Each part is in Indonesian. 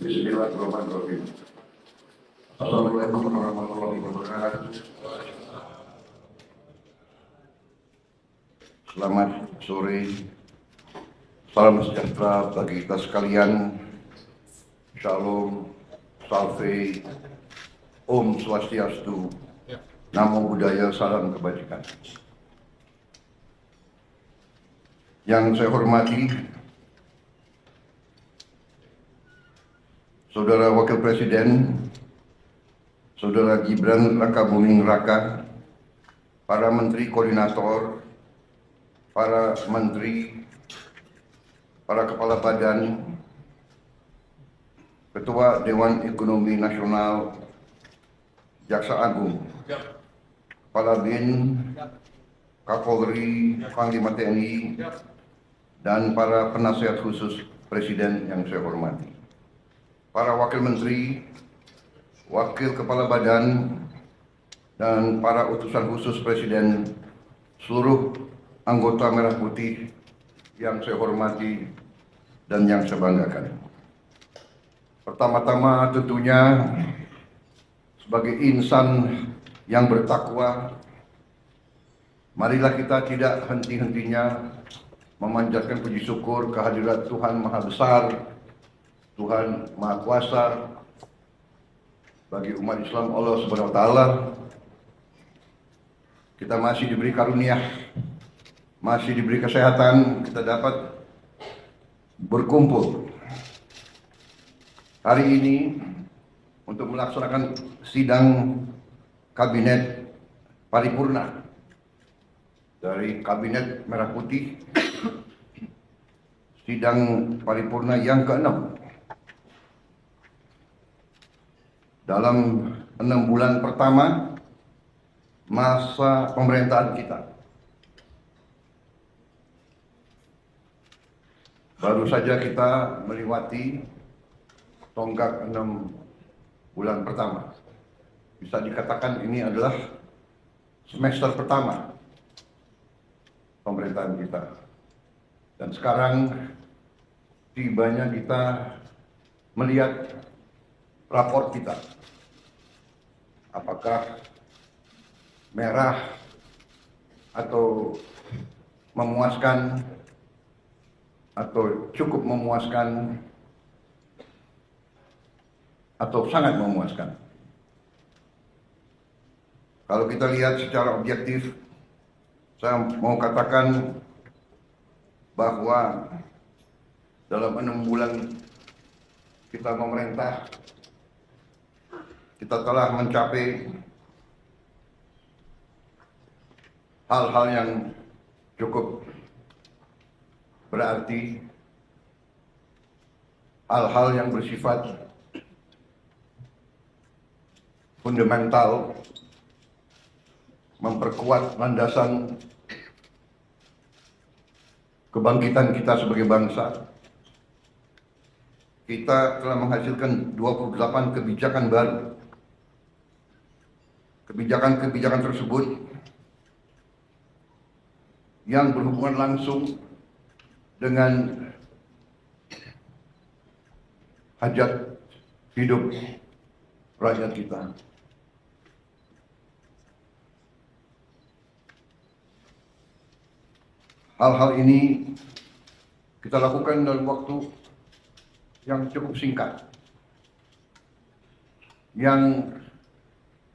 Bismillahirrahmanirrahim. Assalamualaikum warahmatullahi wabarakatuh. Selamat sore, salam sejahtera bagi kita sekalian. Shalom, salve, Om Swastiastu, Namo Buddhaya, salam kebajikan. Yang saya hormati Saudara Wakil Presiden, Saudara Gibran Rakabuming Raka, para Menteri Koordinator, para Menteri, para Kepala Badan, Ketua Dewan Ekonomi Nasional, Jaksa Agung, Kepala BIN, Kapolri, Panglima TNI, dan para penasihat khusus Presiden yang saya hormati. Para Wakil Menteri, Wakil Kepala Badan, dan para utusan khusus Presiden, seluruh anggota Merah Putih yang saya hormati dan yang saya banggakan. Pertama-tama tentunya sebagai insan yang bertakwa, marilah kita tidak henti-hentinya memanjatkan puji syukur kehadirat Tuhan Maha Besar, Tuhan Maha Kuasa, bagi umat Islam Allah Subhanahu wa Ta'ala. Kita masih diberi karunia, masih diberi kesehatan, kita dapat berkumpul hari ini untuk melaksanakan sidang kabinet paripurna dari Kabinet Merah Putih, sidang paripurna yang ke-6 dalam 6 bulan pertama masa pemerintahan kita. Baru saja kita melewati tonggak 6 bulan pertama. Bisa dikatakan ini adalah semester pertama pemerintahan kita. Dan sekarang tibanya kita melihat raport kita. Apakah merah atau memuaskan atau cukup memuaskan atau sangat memuaskan. Kalau kita lihat secara objektif, saya mau katakan bahwa dalam 6 bulan kita memerintah, kita telah mencapai hal-hal yang cukup berarti, hal-hal yang bersifat fundamental, memperkuat landasan kebangkitan kita sebagai bangsa. Kita telah menghasilkan 28 kebijakan baru. Kebijakan-kebijakan tersebut yang berhubungan langsung dengan hajat hidup rakyat kita. Hal-hal ini kita lakukan dalam waktu yang cukup singkat, yang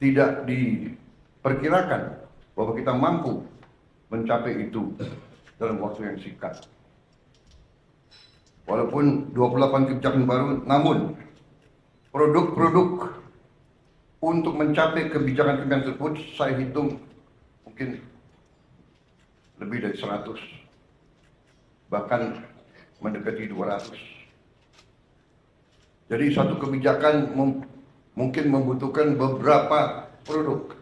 tidak diperkirakan bahwa kita mampu mencapai itu dalam waktu yang singkat. Walaupun 28 kebijakan baru, namun produk-produk untuk mencapai kebijakan-kebijakan tersebut saya hitung mungkin lebih dari 100, bahkan mendekati 200. Jadi satu kebijakan mungkin membutuhkan beberapa produk.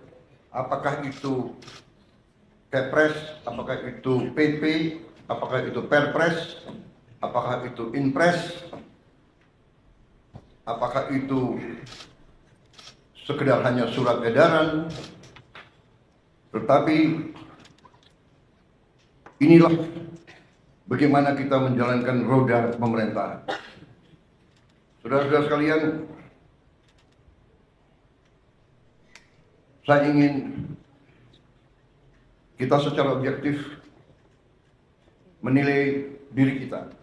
Apakah itu Kepres, apakah itu PP, apakah itu Perpres, apakah itu Inpres, apakah itu sekedar hanya surat edaran. Tetapi inilah bagaimana kita menjalankan roda pemerintahan. Saudara-saudara sekalian, saya ingin kita secara objektif menilai diri kita.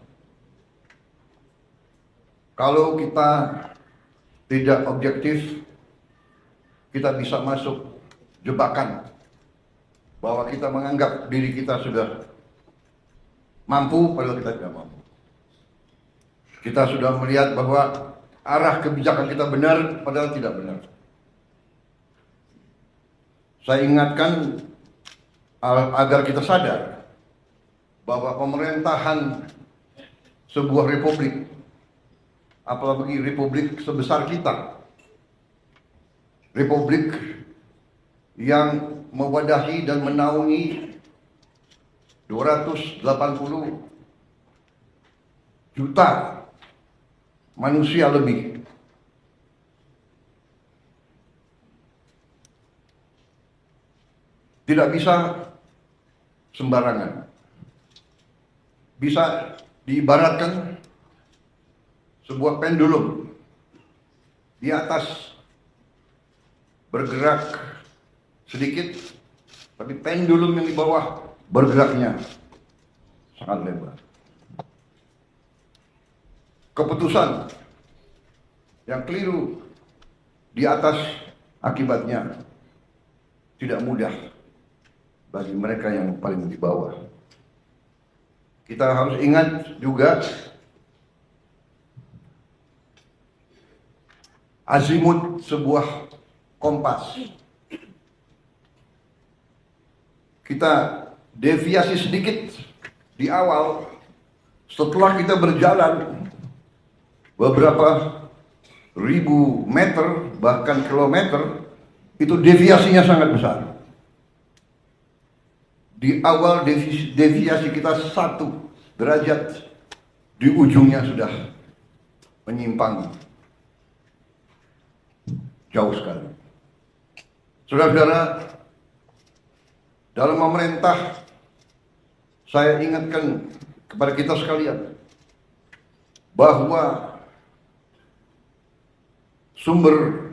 Kalau kita tidak objektif, kita bisa masuk jebakan bahwa kita menganggap diri kita sudah mampu, padahal kita tidak mampu. Kita sudah melihat bahwa arah kebijakan kita benar, padahal tidak benar. Saya ingatkan agar kita sadar bahwa pemerintahan sebuah republik, apalagi republik sebesar kita, republik yang mewadahi dan menaungi 280 juta manusia lebih. Tidak bisa sembarangan. Bisa diibaratkan sebuah pendulum di atas bergerak sedikit, tapi pendulum yang di bawah bergeraknya sangat lebar. Keputusan yang keliru di atas akibatnya tidak mudah bagi mereka yang paling di bawah. Kita harus ingat juga azimut sebuah kompas. Kita deviasi sedikit di awal, setelah kita berjalan beberapa ribu meter, bahkan kilometer, itu deviasinya sangat besar. Di awal deviasi kita 1 derajat, di ujungnya sudah menyimpang jauh sekali. Saudara-saudara, dalam memerintah, saya ingatkan kepada kita sekalian bahwa sumber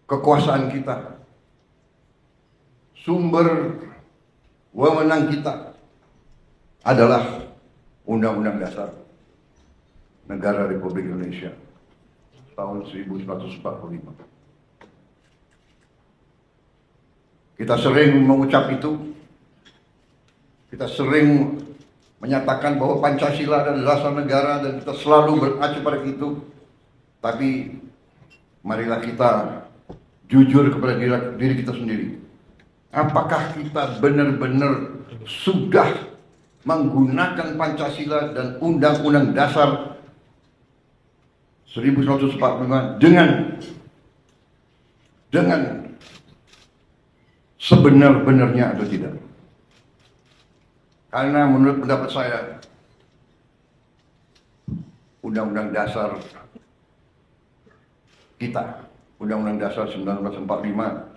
kekuasaan kita, sumber wewenang kita adalah Undang-Undang Dasar Negara Republik Indonesia tahun 1945. Kita sering mengucap itu, kita sering menyatakan bahwa Pancasila adalah dasar negara dan kita selalu mengacu pada itu. Tapi marilah kita jujur kepada diri kita sendiri. Apakah kita benar-benar sudah menggunakan Pancasila dan Undang-Undang Dasar 1945 dengan sebenar-benarnya atau tidak? Karena menurut pendapat saya, Undang-Undang Dasar kita, Undang-Undang Dasar 1945,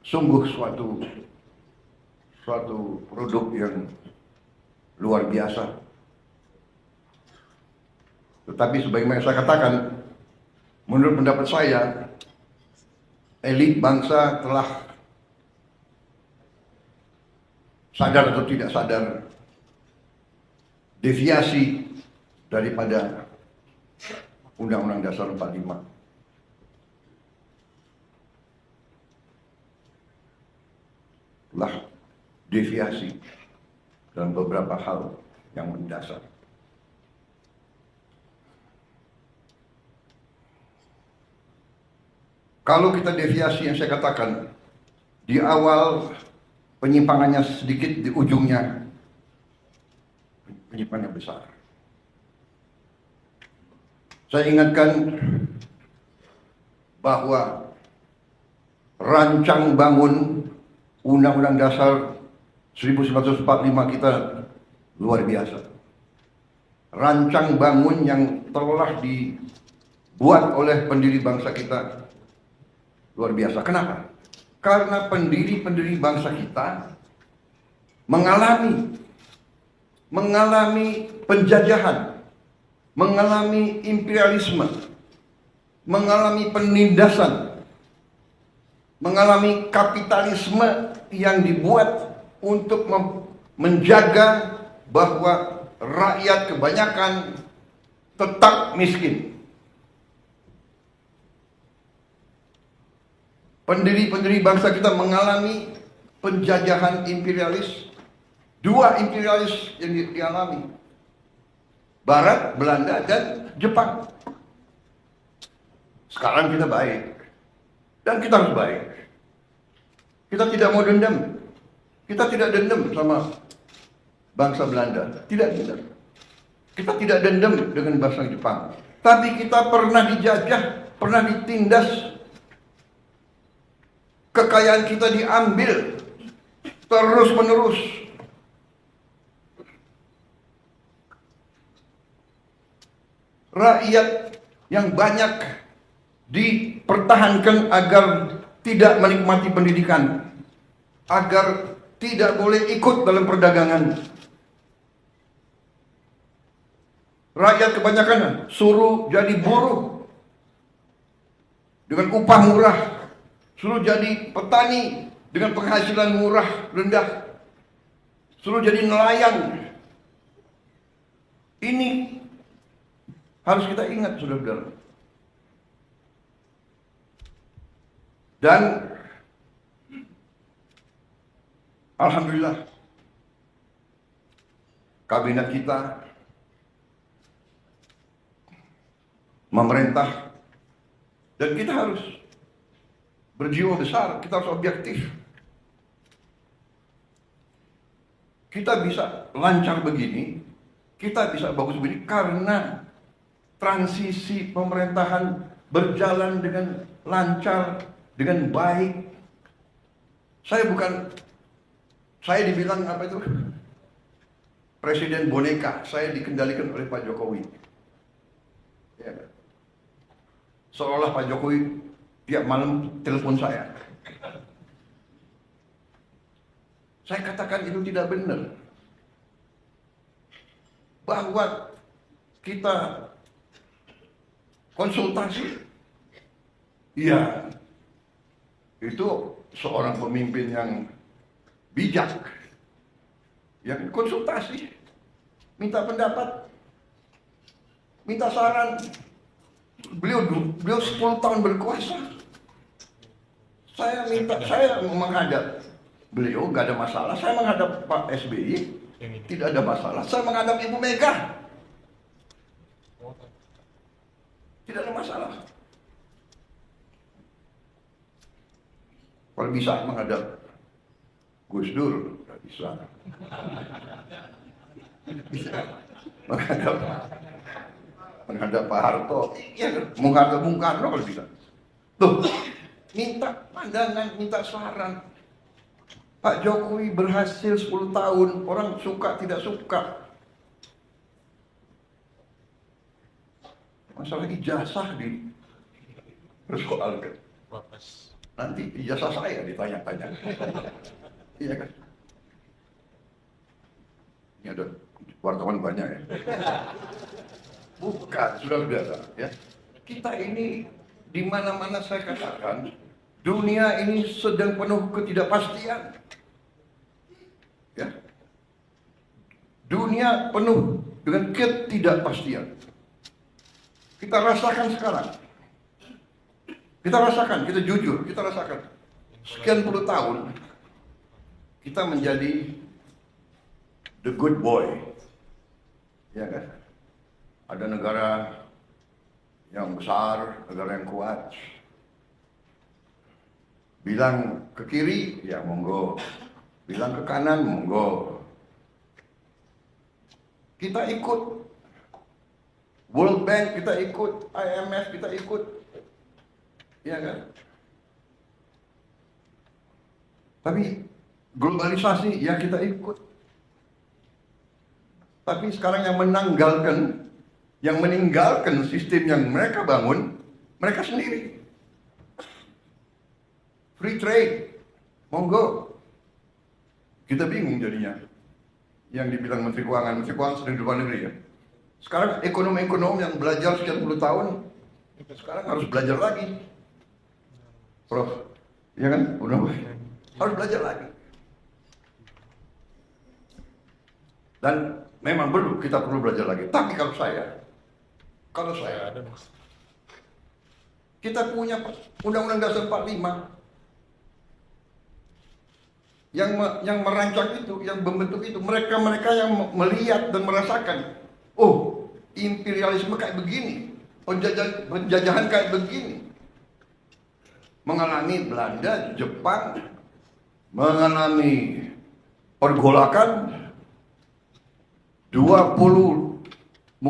sungguh suatu produk yang luar biasa. Tetapi sebagaimana saya katakan, menurut pendapat saya, elit bangsa telah sadar atau tidak sadar deviasi daripada Undang-Undang Dasar 45. Telah deviasi dalam beberapa hal yang mendasar. Kalau kita deviasi yang saya katakan, di awal penyimpangannya sedikit, di ujungnya penyimpangannya besar. Saya ingatkan bahwa rancang bangun Undang-Undang Dasar 1945 kita luar biasa. Rancang bangun yang telah dibuat oleh pendiri bangsa kita luar biasa. Kenapa? Karena pendiri-pendiri bangsa kita mengalami penjajahan, mengalami imperialisme, mengalami penindasan, mengalami kapitalisme yang dibuat untuk menjaga bahwa rakyat kebanyakan tetap miskin. Pendiri-pendiri bangsa kita mengalami penjajahan imperialis. Dua imperialis yang dialami, Barat, Belanda, dan Jepang. Sekarang kita baik, dan kita harus baik. Kita tidak mau dendam. Kita tidak dendam sama bangsa Belanda, tidak dendam. Kita tidak dendam dengan bangsa Jepang. Tapi kita pernah dijajah, pernah ditindas. Kekayaan kita diambil terus-menerus. Rakyat yang banyak dipertahankan agar tidak menikmati pendidikan, agar tidak boleh ikut dalam perdagangan. Rakyat kebanyakan suruh jadi buruh dengan upah murah, suruh jadi petani dengan penghasilan murah rendah, suruh jadi nelayan. Ini harus kita ingat, saudara-saudara. Dan alhamdulillah, kabinet kita memerintah, dan kita harus berjiwa besar, kita harus objektif. Kita bisa lancar begini, kita bisa bagus begini karena transisi pemerintahan berjalan dengan lancar, dengan baik. Saya dibilang apa itu? Presiden boneka, saya dikendalikan oleh Pak Jokowi. Ya. Seolah Pak Jokowi tiap malam telepon saya. Saya katakan itu tidak benar. Bahwa kita konsultasi, iya, itu seorang pemimpin yang bijak, yang konsultasi, minta pendapat, minta saran. Beliau 10 tahun berkuasa. Saya menghadap beliau, nggak ada masalah. Saya menghadap Pak SBY, tidak ada masalah. Saya menghadap Ibu Mega, tidak ada masalah. Kalau bisa menghadap Gus Dur, nggak bisa. Bisa menghadap Pak Harto, ya, menghadap Bung Karno kalau bisa. Tuh, minta pandangan, minta saran. Pak Jokowi berhasil 10 tahun, orang suka tidak suka. Masalah ijazah di persoalkan. Nanti ijazah saya ditanya-tanya. Iya kan? Ini ada wartawan banyak ya. Bukan, sudah biasa ya. Kita ini di mana-mana saya katakan, dunia ini sedang penuh ketidakpastian. Ya. Dunia penuh dengan ketidakpastian. Kita rasakan sekarang. Kita rasakan, kita jujur, kita rasakan. Sekian puluh tahun kita menjadi the good boy. Ya kan? Ada negara yang besar, negara yang kuat. Bilang ke kiri, ya monggo. Bilang ke kanan, monggo. Kita ikut World Bank, kita ikut IMF, kita ikut. Ya kan? Tapi globalisasi, ya kita ikut. Tapi sekarang yang meninggalkan sistem yang mereka bangun, mereka sendiri. Free trade, monggo. Kita bingung jadinya. Yang dibilang Menteri Keuangan sedang di luar negeri ya. Sekarang ekonom-ekonom yang belajar sekian puluh tahun, sekarang harus belajar lagi. Prof, ya kan? Harus belajar lagi. Dan memang kita perlu belajar lagi. Tapi kalau saya, kita punya Undang-Undang Dasar 45 yang merancang itu, yang membentuk itu, mereka yang melihat dan merasakan, oh, imperialisme kayak begini, penjajahan kayak begini. Mengalami Belanda, Jepang, mengalami pergolakan 28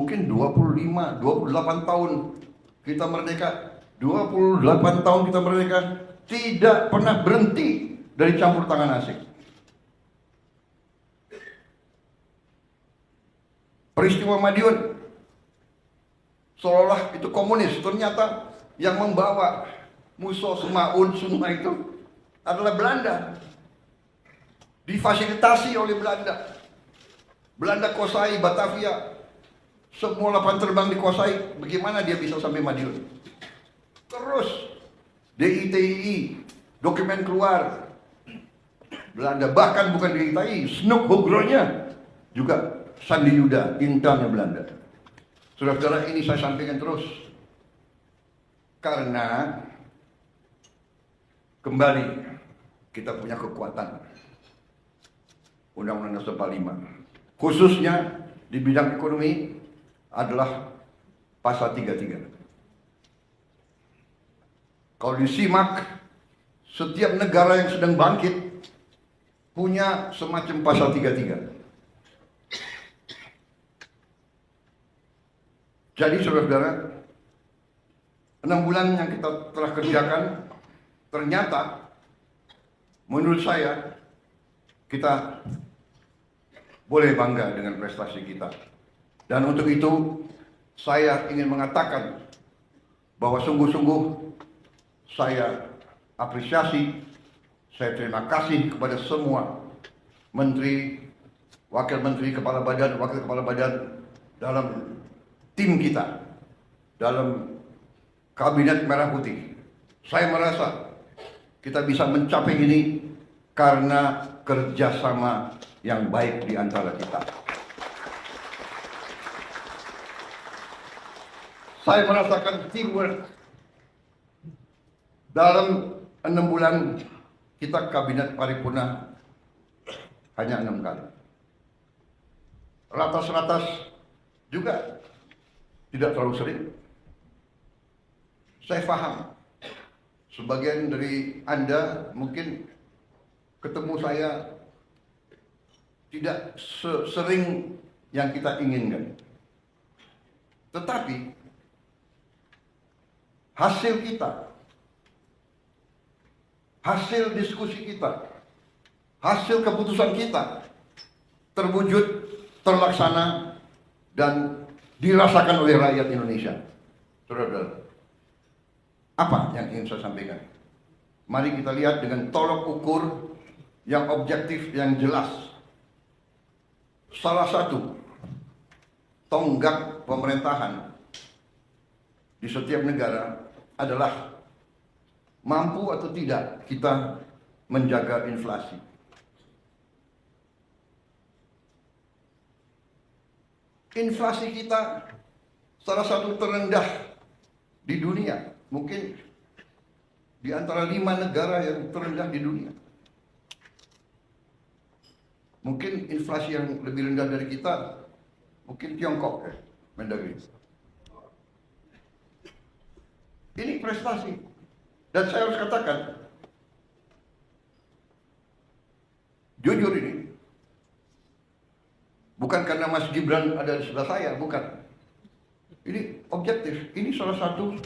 tahun kita merdeka, 28 tahun kita merdeka, tidak pernah berhenti dari campur tangan asing. Peristiwa Madiun seolah itu komunis, ternyata yang membawa Musso, Sumaun, semua itu adalah Belanda. Difasilitasi oleh Belanda. Belanda kuasai Batavia, semua lapangan terbang dikuasai. Bagaimana dia bisa sampai Madiun? Terus DITII, dokumen keluar Belanda, bahkan bukan DITII, Snoek Hoogronya juga Sandi Yuda, intelnya Belanda. Saudara-saudara, ini saya sampaikan terus karena kembali kita punya kekuatan Undang-Undang Dasar 45. Khususnya di bidang ekonomi adalah pasal 33. Kalau disimak, setiap negara yang sedang bangkit punya semacam pasal 33. Jadi saudara-saudara, 6 bulan yang kita telah kerjakan, ternyata menurut saya kita boleh bangga dengan prestasi kita. Dan untuk itu saya ingin mengatakan bahwa sungguh-sungguh saya apresiasi, saya terima kasih kepada semua menteri, wakil menteri, kepala badan, wakil kepala badan dalam tim kita, dalam kabinet merah putih. Saya merasa kita bisa mencapai ini karena kerjasama yang baik di antara kita. Saya merasakan teamwork. Dalam 6 bulan kita kabinet paripurna hanya 6 kali. Ratas-ratas juga tidak terlalu sering. Saya paham, sebagian dari Anda mungkin ketemu saya tidak sering yang kita inginkan. Tetapi hasil kita, hasil diskusi kita, hasil keputusan kita terwujud, terlaksana, dan dirasakan oleh rakyat Indonesia. Saudara-saudara, apa yang ingin saya sampaikan? Mari kita lihat dengan tolok ukur yang objektif, yang jelas. Salah satu tonggak pemerintahan di setiap negara adalah mampu atau tidak kita menjaga inflasi. Inflasi kita salah satu terendah di dunia, mungkin di antara 5 negara yang terendah di dunia. Mungkin inflasi yang lebih rendah dari kita, mungkin Tiongkok, Mendagri. Ini prestasi. Dan saya harus katakan, jujur ini, bukan karena Mas Gibran ada di sebelah saya, bukan. Ini objektif. Ini salah satu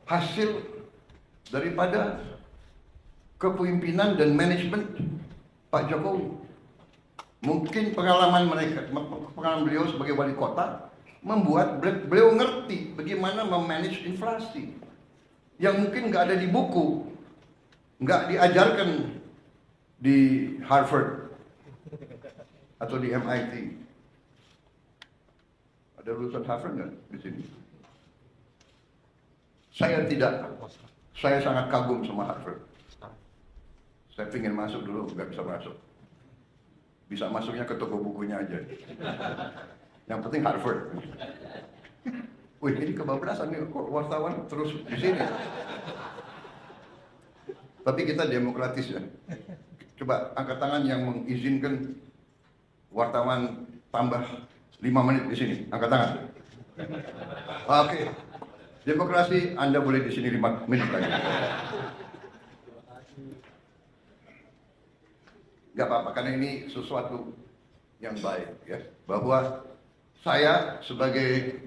hasil daripada kepemimpinan dan manajemen Pak Jokowi. Mungkin pengalaman beliau sebagai wali kota membuat beliau ngerti bagaimana memanage inflasi yang mungkin nggak ada di buku, nggak diajarkan di Harvard atau di MIT. Ada lulusan Harvard nggak di sini? Saya tidak. Saya sangat kagum sama Harvard. Saya ingin masuk dulu, nggak bisa masuk. Bisa masuknya ke toko bukunya aja. Yang penting Harvard. Wih, ini kebablasan nih, kok wartawan terus di sini. Tapi kita demokratis ya. Coba angkat tangan yang mengizinkan wartawan tambah 5 menit di sini. Angkat tangan. Oke. Demokrasi, Anda boleh di sini 5 menit lagi. Gak apa-apa, karena ini sesuatu yang baik ya. Bahwa saya sebagai,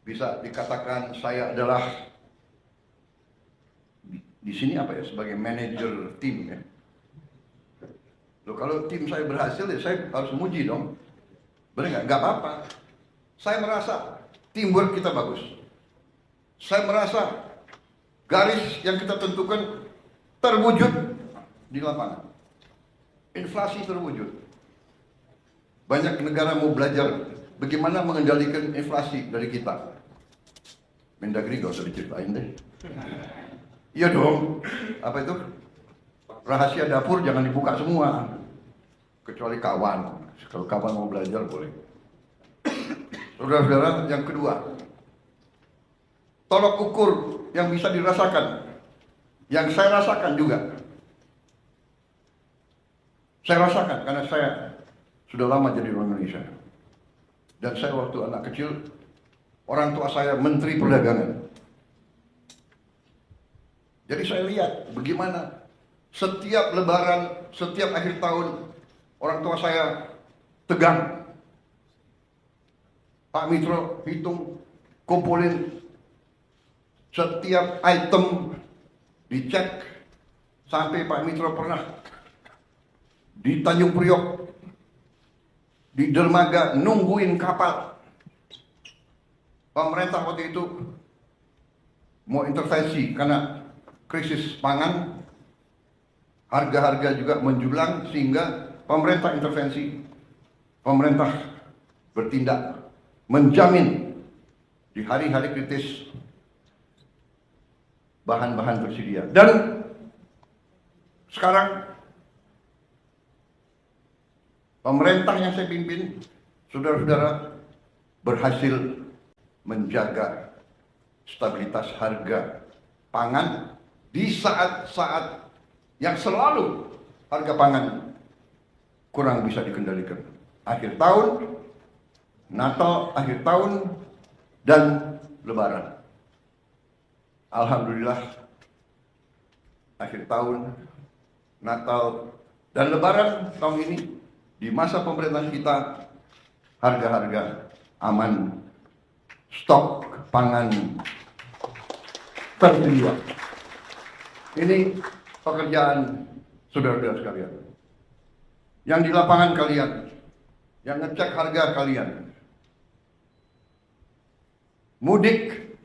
bisa dikatakan saya adalah di sini apa ya, sebagai manajer tim ya. Loh, kalau tim saya berhasil ya saya harus muji dong. Benar nggak? Nggak apa-apa. Saya merasa teamwork kita bagus. Saya merasa garis yang kita tentukan terwujud di lapangan. Inflasi terwujud. Banyak negara mau belajar bagaimana mengendalikan inflasi dari kita. Mendagri gak usah diceritain deh. Iya dong. Apa itu? Rahasia dapur jangan dibuka semua. Kecuali kawan. Kalau kawan mau belajar boleh. Saudara-saudara, yang kedua, tolok ukur yang bisa dirasakan, yang saya rasakan juga. Saya rasakan karena saya sudah lama jadi orang Indonesia. Dan saya waktu anak kecil, orang tua saya Menteri Perdagangan. Jadi saya lihat bagaimana setiap lebaran, setiap akhir tahun, orang tua saya tegang. Pak Mitro hitung, kumpulin setiap item, dicek, sampai Pak Mitro pernah di Tanjung Priok, di dermaga nungguin kapal. Pemerintah waktu itu mau intervensi karena krisis pangan, harga-harga juga menjulang, sehingga pemerintah intervensi, pemerintah bertindak, menjamin di hari-hari kritis bahan-bahan tersedia. Dan sekarang pemerintah yang saya pimpin, saudara-saudara, berhasil menjaga stabilitas harga pangan di saat-saat yang selalu harga pangan kurang bisa dikendalikan. Akhir tahun, Natal, akhir tahun, dan Lebaran. Alhamdulillah, akhir tahun, Natal, dan Lebaran tahun ini, di masa pemerintahan kita, harga-harga aman, stok pangan tersedia. Ini pekerjaan saudara-saudara sekalian. Yang di lapangan kalian, yang ngecek harga kalian. Mudik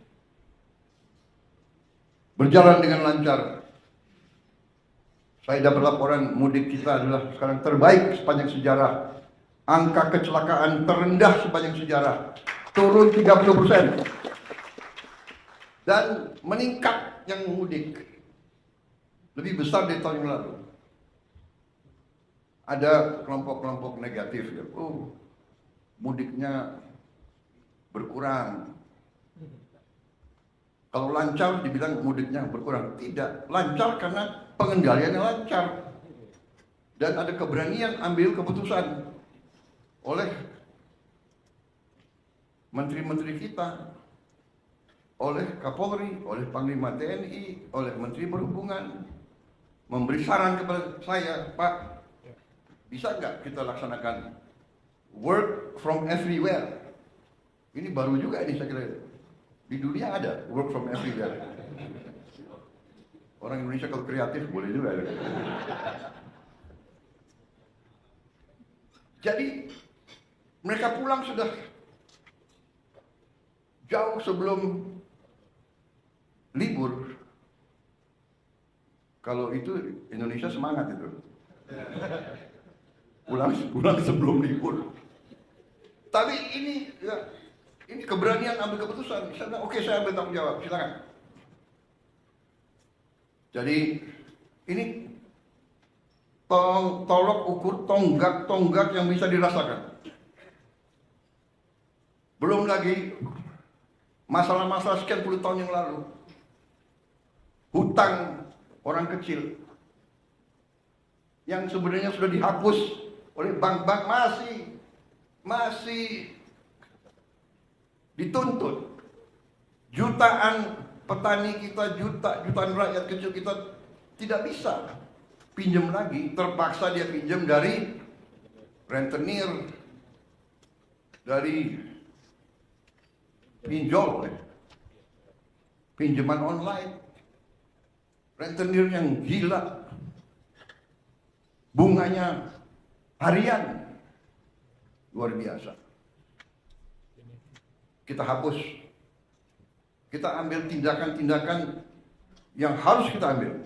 berjalan dengan lancar. Saya dapat laporan mudik kita adalah sekarang terbaik sepanjang sejarah. Angka kecelakaan terendah sepanjang sejarah. Turun 30%. Dan meningkat yang mudik. Lebih besar dari tahun yang lalu. Ada kelompok-kelompok negatif ya. Mudiknya berkurang. Kalau lancar dibilang mudiknya berkurang. Tidak, lancar karena pengendaliannya lancar. Dan ada keberanian ambil keputusan oleh menteri-menteri kita, oleh Kapolri, oleh Panglima TNI, oleh Menteri Perhubungan, memberi saran kepada saya, Pak, bisa nggak kita laksanakan work from everywhere? Ini baru juga ini saya kira. Di dunia ada work from everywhere. Orang Indonesia kalau kreatif boleh juga. Jadi mereka pulang sudah jauh sebelum libur. Kalau itu Indonesia semangat itu. Pulang sebelum libur. Tapi ini keberanian ambil keputusan. Saya bilang, oke, saya ambil tanggung jawab, silakan. Jadi ini tolok ukur tonggak yang bisa dirasakan. Belum lagi masalah-masalah sekian puluh tahun yang lalu. Hutang orang kecil yang sebenarnya sudah dihapus oleh bank-bank masih dituntut. Jutaan petani kita, jutaan rakyat kecil kita tidak bisa pinjam lagi, terpaksa dia pinjam dari rentenir, dari pinjol, pinjaman online, rentenir yang gila, bunganya harian, luar biasa. Kita hapus, kita ambil tindakan-tindakan yang harus kita ambil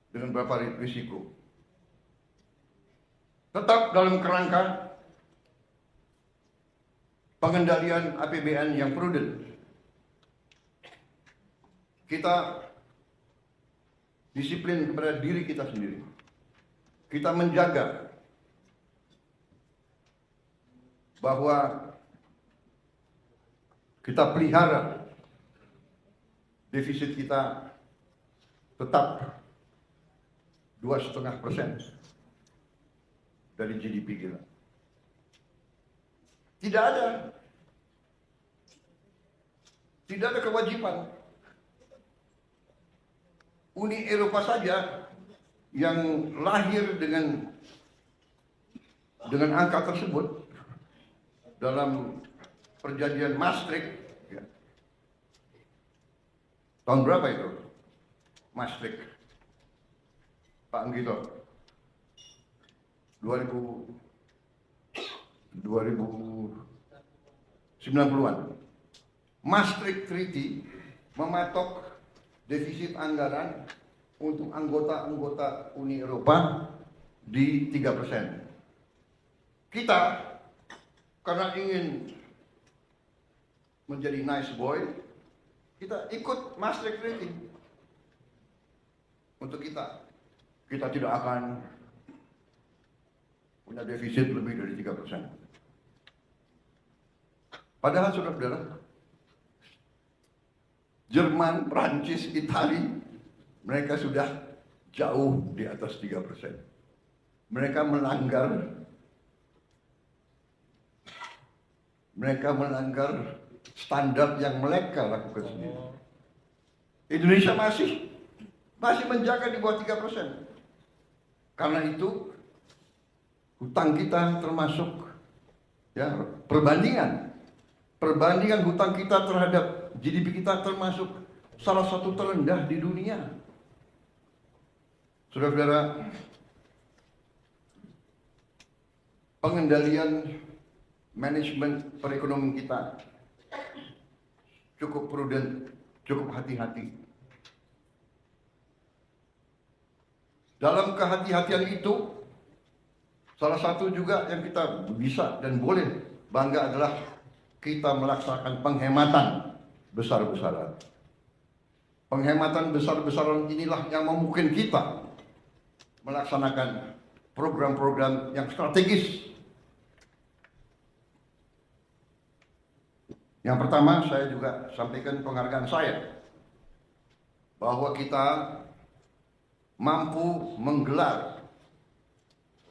dengan beberapa risiko. Tetap dalam kerangka pengendalian APBN yang prudent. Kita disiplin kepada diri kita sendiri. Kita menjaga bahwa kita pelihara defisit kita tetap 2,5% dari GDP kita. Tidak ada kewajiban. Uni Eropa saja yang lahir dengan angka tersebut dalam perjanjian Maastricht, ya. Tahun berapa itu? Maastricht, Pak Anggito, 2090-an. Maastricht Treaty mematok defisit anggaran untuk anggota-anggota Uni Eropa di 3%. Kita karena ingin menjadi nice boy, kita ikut Maastricht Treaty. Untuk kita tidak akan punya defisit lebih dari 3%. Padahal saudara-saudara, Jerman, Prancis, Italia, mereka sudah jauh di atas 3%. Mereka melanggar standar yang mereka lakukan sendiri. Indonesia masih menjaga di bawah 3%. Karena itu hutang kita termasuk ya perbandingan hutang kita terhadap GDP kita termasuk salah satu terendah di dunia. Saudara-saudara, pengendalian manajemen perekonomian kita cukup prudent, cukup hati-hati. Dalam kehati-hatian itu, salah satu juga yang kita bisa dan boleh bangga adalah kita melaksanakan penghematan besar-besaran. Penghematan besar-besaran inilah yang memungkinkan kita melaksanakan program-program yang strategis. Yang pertama, saya juga sampaikan penghargaan saya bahwa kita mampu menggelar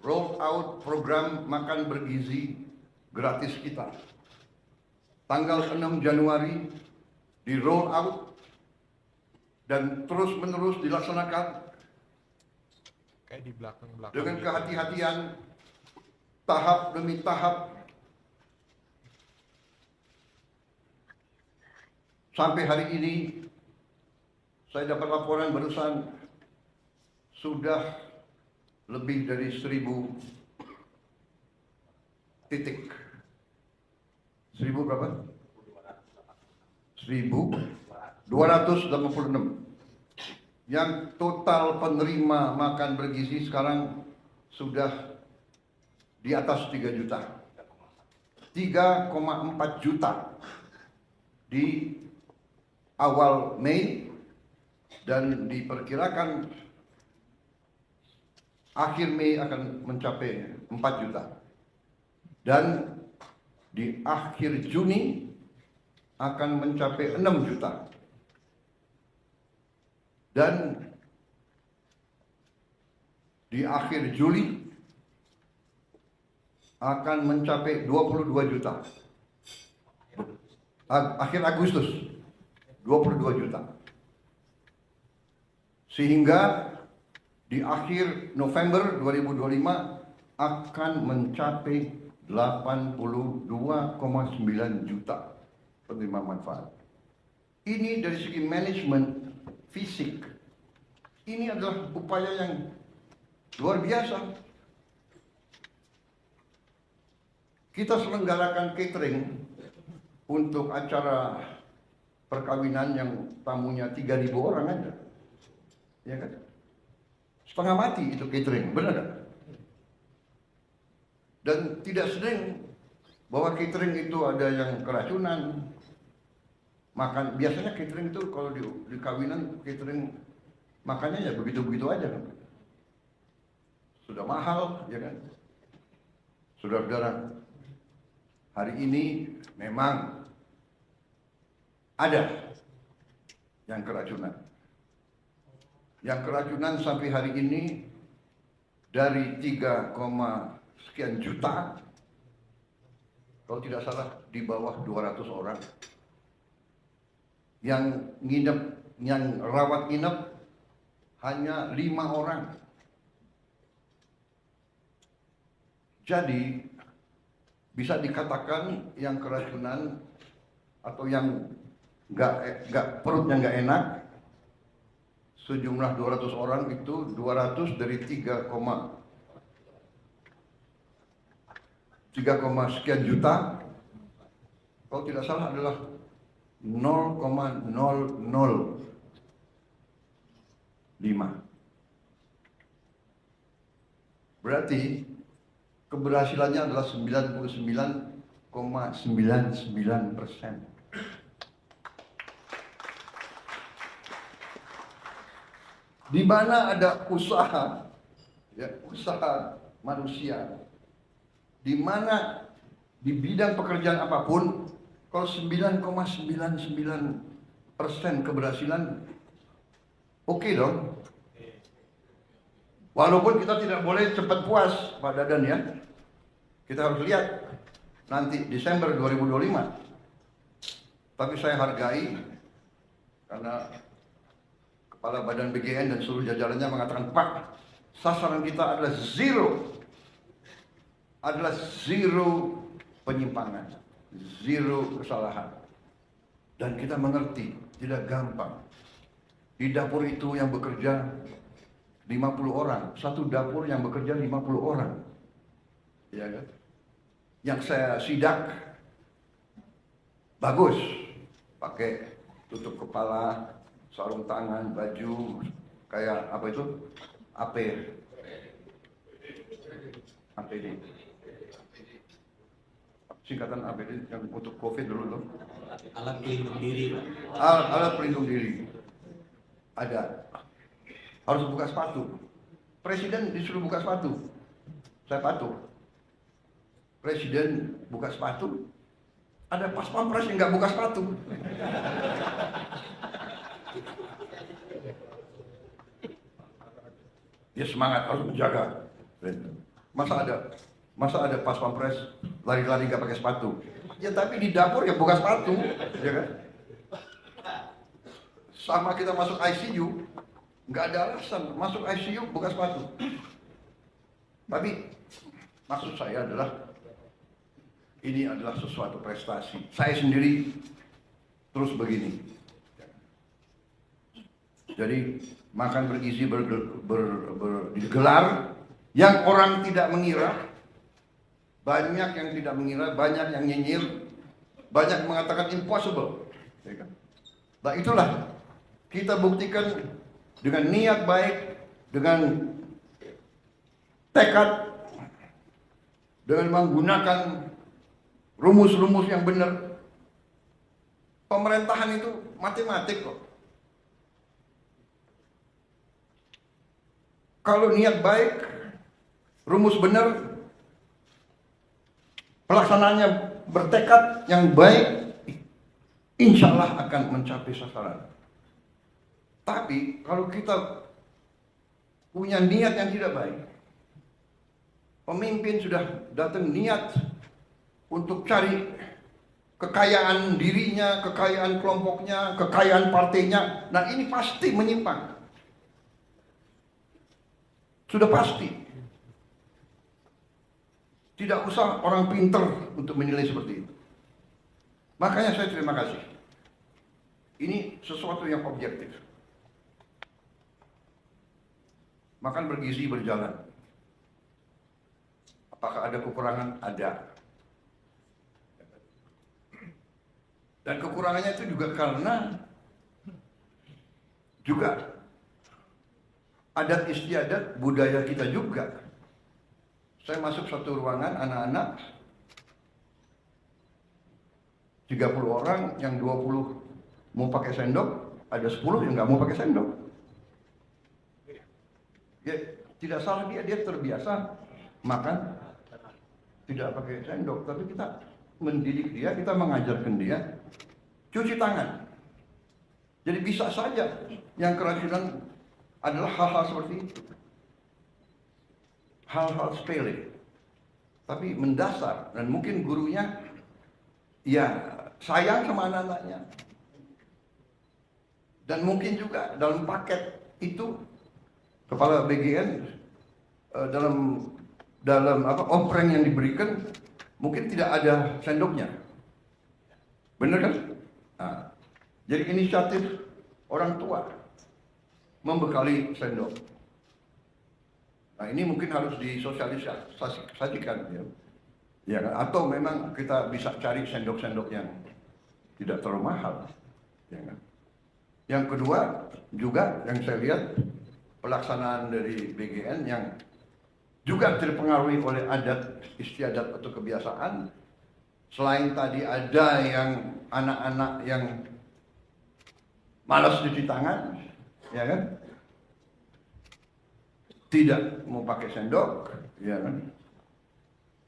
roll out program makan bergizi gratis kita. Tanggal 6 Januari di roll out dan terus-menerus dilaksanakan kayak di belakang-belakang dengan kehati-hatian, tahap demi tahap, sampai hari ini saya dapat laporan barusan sudah lebih dari 1.000 titik. 1.000 berapa? 1.286. Yang total penerima makan bergizi sekarang sudah di atas 3 juta. 3,4 juta di awal Mei dan diperkirakan akhir Mei akan mencapai 4 juta. Dan di akhir Juni akan mencapai 6 juta. Dan di akhir Juli akan mencapai 22 juta. Akhir Agustus 22 juta. Sehingga di akhir November 2025 akan mencapai 82,9 juta penerima manfaat. Ini dari segi manajemen fisik. Ini adalah upaya yang luar biasa. Kita selenggarakan catering untuk acara perkawinan yang tamunya 3.000 orang aja. Ya kan? Setengah mati itu catering, benar kan? Dan tidak sering bahwa catering itu ada yang keracunan. Makan biasanya catering itu kalau di kawinan catering makannya ya begitu-begitu aja kan. Sudah mahal, ya kan? Saudara-saudara, hari ini memang ada yang keracunan. Yang keracunan sampai hari ini dari 3, sekian juta, kalau tidak salah di bawah 200 orang. Yang nginep, yang rawat inap hanya 5 orang. Jadi bisa dikatakan yang keracunan atau yang nggak perutnya nggak enak sejumlah 200 orang itu 200 dari 3, sekian juta, kalau tidak salah adalah 0,005. Berarti keberhasilannya adalah 99,99%. Di mana ada usaha, ya, usaha manusia, di mana di bidang pekerjaan apapun, kalau 9,99% keberhasilan, oke dong. Walaupun kita tidak boleh cepat puas, Pak Dadan ya. Kita harus lihat nanti Desember 2025. Tapi saya hargai karena Kepala Badan BGN dan seluruh jajarannya mengatakan, Pak, sasaran kita adalah zero penyimpangan, zero kesalahan. Dan kita mengerti, tidak gampang. Di dapur itu yang bekerja 50 orang, satu dapur yang bekerja 50 orang. Ya kan? Yang saya sidak bagus, pakai tutup kepala, sarung tangan, baju kayak apa itu? APD. Singkatan APD yang untuk COVID dulu loh. Alat pelindung diri, Pak. Alat pelindung diri. Ada. Harus buka sepatu. Presiden disuruh buka sepatu. Saya patuh. Presiden buka sepatu. Ada pas pampres yang nggak buka sepatu. Dia semangat harus menjaga. Masa ada pas pampres lari-lari nggak pakai sepatu? Ya tapi di dapur ya buka sepatu, ya kan? Sama kita masuk ICU, nggak ada alasan masuk ICU buka sepatu. Tapi maksud saya adalah ini adalah sesuatu prestasi. Saya sendiri terus begini. Jadi makan bergizi digelar yang orang tidak mengira, banyak yang tidak mengira, banyak yang nyinyir, banyak mengatakan impossible. Nah itulah kita buktikan dengan niat baik, dengan tekad, dengan menggunakan rumus-rumus yang benar. Pemerintahan itu matematik kok. Kalau niat baik, rumus benar, pelaksanaannya bertekad yang baik, insya Allah akan mencapai sasaran. Tapi kalau kita punya niat yang tidak baik, pemimpin sudah datang niat untuk cari kekayaan dirinya, kekayaan kelompoknya, kekayaan partainya, nah ini pasti menyimpang. Sudah pasti. Tidak usah orang pinter untuk menilai seperti itu. Makanya saya terima kasih. Ini sesuatu yang objektif. Makan bergizi berjalan. Apakah ada kekurangan? Ada. Dan kekurangannya itu juga karena juga adat istiadat budaya kita juga. Saya masuk satu ruangan anak-anak 30 orang, yang 20 mau pakai sendok, ada 10 yang nggak mau pakai sendok. Ya, tidak salah dia terbiasa makan tidak pakai sendok, tapi kita mendidik dia, kita mengajarkan dia cuci tangan. Jadi bisa saja yang keracunan adalah hal-hal seperti itu. Hal-hal sepele. Tapi mendasar, dan mungkin gurunya ya sayang sama anak-anaknya. Dan mungkin juga dalam paket itu kepala BGN dalam ompreng yang diberikan mungkin tidak ada sendoknya. Benar kan? Nah, jadi inisiatif orang tua membekali sendok. Nah, ini mungkin harus disosialisasikan ya. Ya kan? Atau memang kita bisa cari sendok-sendok yang tidak terlalu mahal. Ya kan? Yang kedua juga yang saya lihat pelaksanaan dari BGN yang juga terpengaruhi oleh adat istiadat atau kebiasaan. Selain tadi ada yang anak-anak yang malas cuci tangan, ya kan? Tidak mau pakai sendok, ya kan?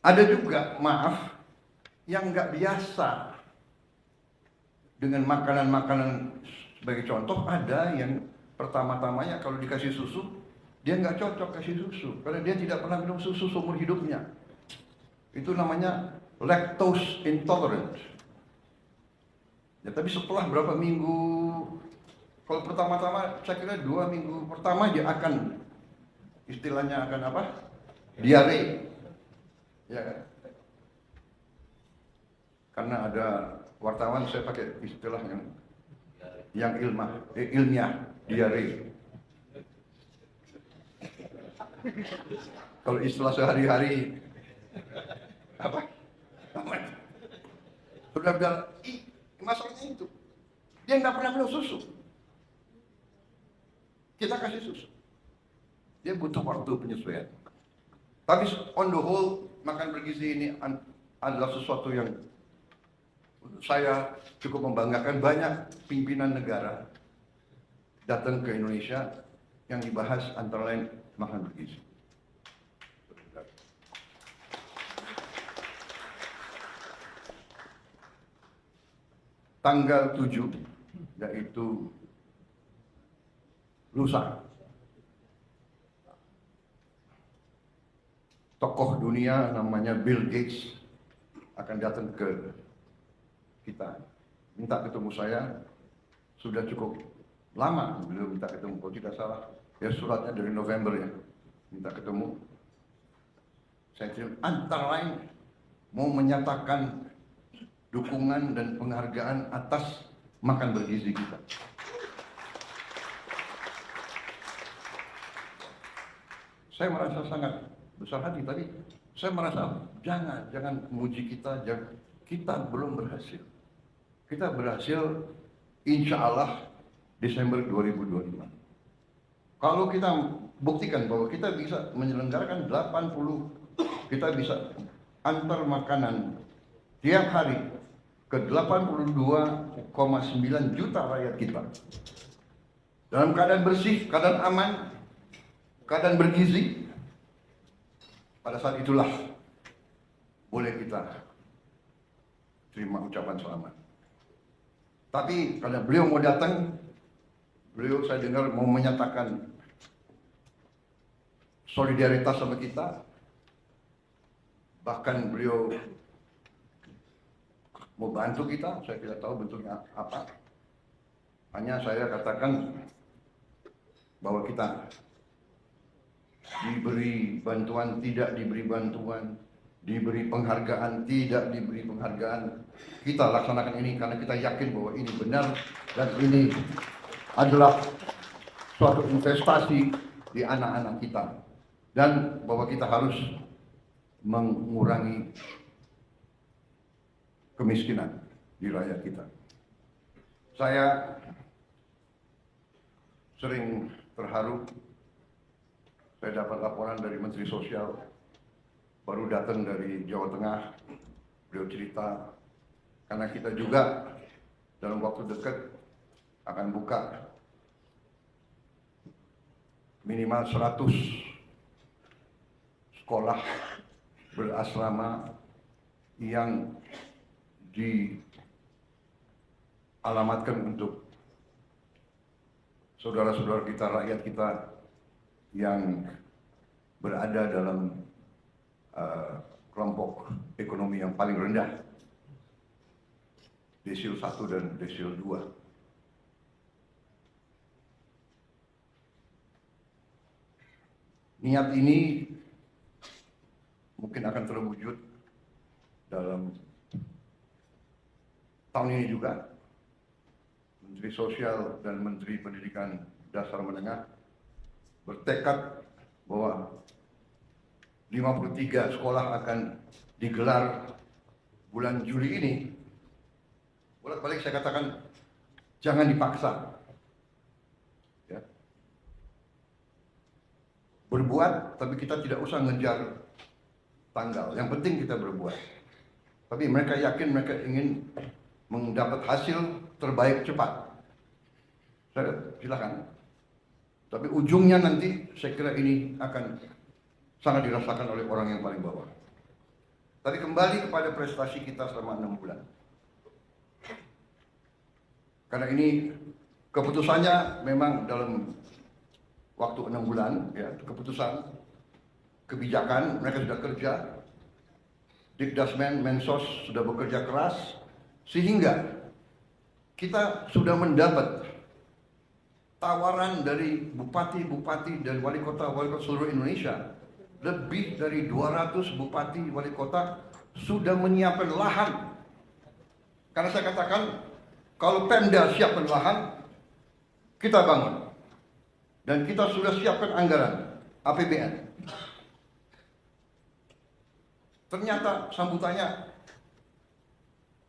Ada juga, maaf, yang nggak biasa dengan makanan-makanan. Sebagai contoh, ada yang pertama-tamanya kalau dikasih susu, dia nggak cocok kasih susu karena dia tidak pernah minum susu seumur hidupnya. Itu namanya lactose intolerant. Ya, tapi setelah berapa minggu, kalau pertama-tama saya kira 2 minggu pertama dia akan istilahnya akan apa? Diare. Ya kan? Karena ada wartawan saya pakai istilah yang ilmiah diare. Kalau istilah sehari-hari apa? Benar-benar masalahnya itu. Dia nggak pernah minum susu. Kita kasih susu. Dia butuh waktu penyesuaian. Tapi on the whole, makan bergizi ini adalah sesuatu yang saya cukup membanggakan. Banyak pimpinan negara datang ke Indonesia yang dibahas antara lain makan bergizi. Tanggal 7, yaitu lusa, tokoh dunia namanya Bill Gates akan datang ke kita, minta ketemu saya. Sudah cukup lama beliau minta ketemu, kalau tidak salah ya suratnya dari November ya, minta ketemu. Saya terima, antara lain mau menyatakan dukungan dan penghargaan atas makan bergizi kita. Saya merasa sangat besar hati, tapi saya merasa jangan memuji kita, kita belum berhasil. Kita berhasil insya Allah Desember 2025. Kalau kita buktikan bahwa kita bisa menyelenggarakan 80, kita bisa antar makanan tiap hari ke 82,9 juta rakyat kita dalam keadaan bersih, keadaan aman, keadaan bergizi. Pada saat itulah boleh kita terima ucapan selamat. Tapi karena beliau mau datang, beliau saya dengar mau menyatakan solidaritas sama kita. Bahkan beliau mau bantu kita, saya tidak tahu bentuknya apa. Hanya saya katakan bahwa kita diberi bantuan, tidak diberi bantuan, diberi penghargaan, tidak diberi penghargaan. Kita laksanakan ini karena kita yakin bahwa ini benar dan ini adalah suatu investasi di anak-anak kita. Dan bahwa kita harus mengurangi kemiskinan di rakyat kita. Saya sering terharu. Saya dapat laporan dari Menteri Sosial, baru datang dari Jawa Tengah. Beliau cerita, karena kita juga dalam waktu dekat akan buka minimal 100 sekolah berasrama yang dialamatkan untuk saudara-saudara kita, rakyat kita yang berada dalam kelompok ekonomi yang paling rendah, desil 1 dan desil 2. Niat ini mungkin akan terwujud dalam tahun ini juga. Menteri Sosial dan Menteri Pendidikan Dasar Menengah bertekad bahwa 53 sekolah akan digelar bulan Juli ini. Bolak-balik saya katakan, jangan dipaksa. Ya. Berbuat, tapi kita tidak usah ngejar tanggal. Yang penting kita berbuat. Tapi mereka yakin, mereka ingin mendapat hasil terbaik cepat. Saya silakan. Tapi ujungnya nanti saya kira ini akan sangat dirasakan oleh orang yang paling bawah. Tapi kembali kepada prestasi kita selama 6 bulan. Karena ini keputusannya memang dalam waktu 6 bulan, ya, keputusan, kebijakan, mereka sudah kerja. Dikdasmen, Mensos sudah bekerja keras, sehingga kita sudah mendapat tawaran dari bupati-bupati dan wali kota seluruh Indonesia. Lebih dari 200 bupati wali kota sudah menyiapkan lahan. Karena saya katakan, kalau Pemda siapkan lahan, kita bangun. Dan kita sudah siapkan anggaran APBN. Ternyata sambutannya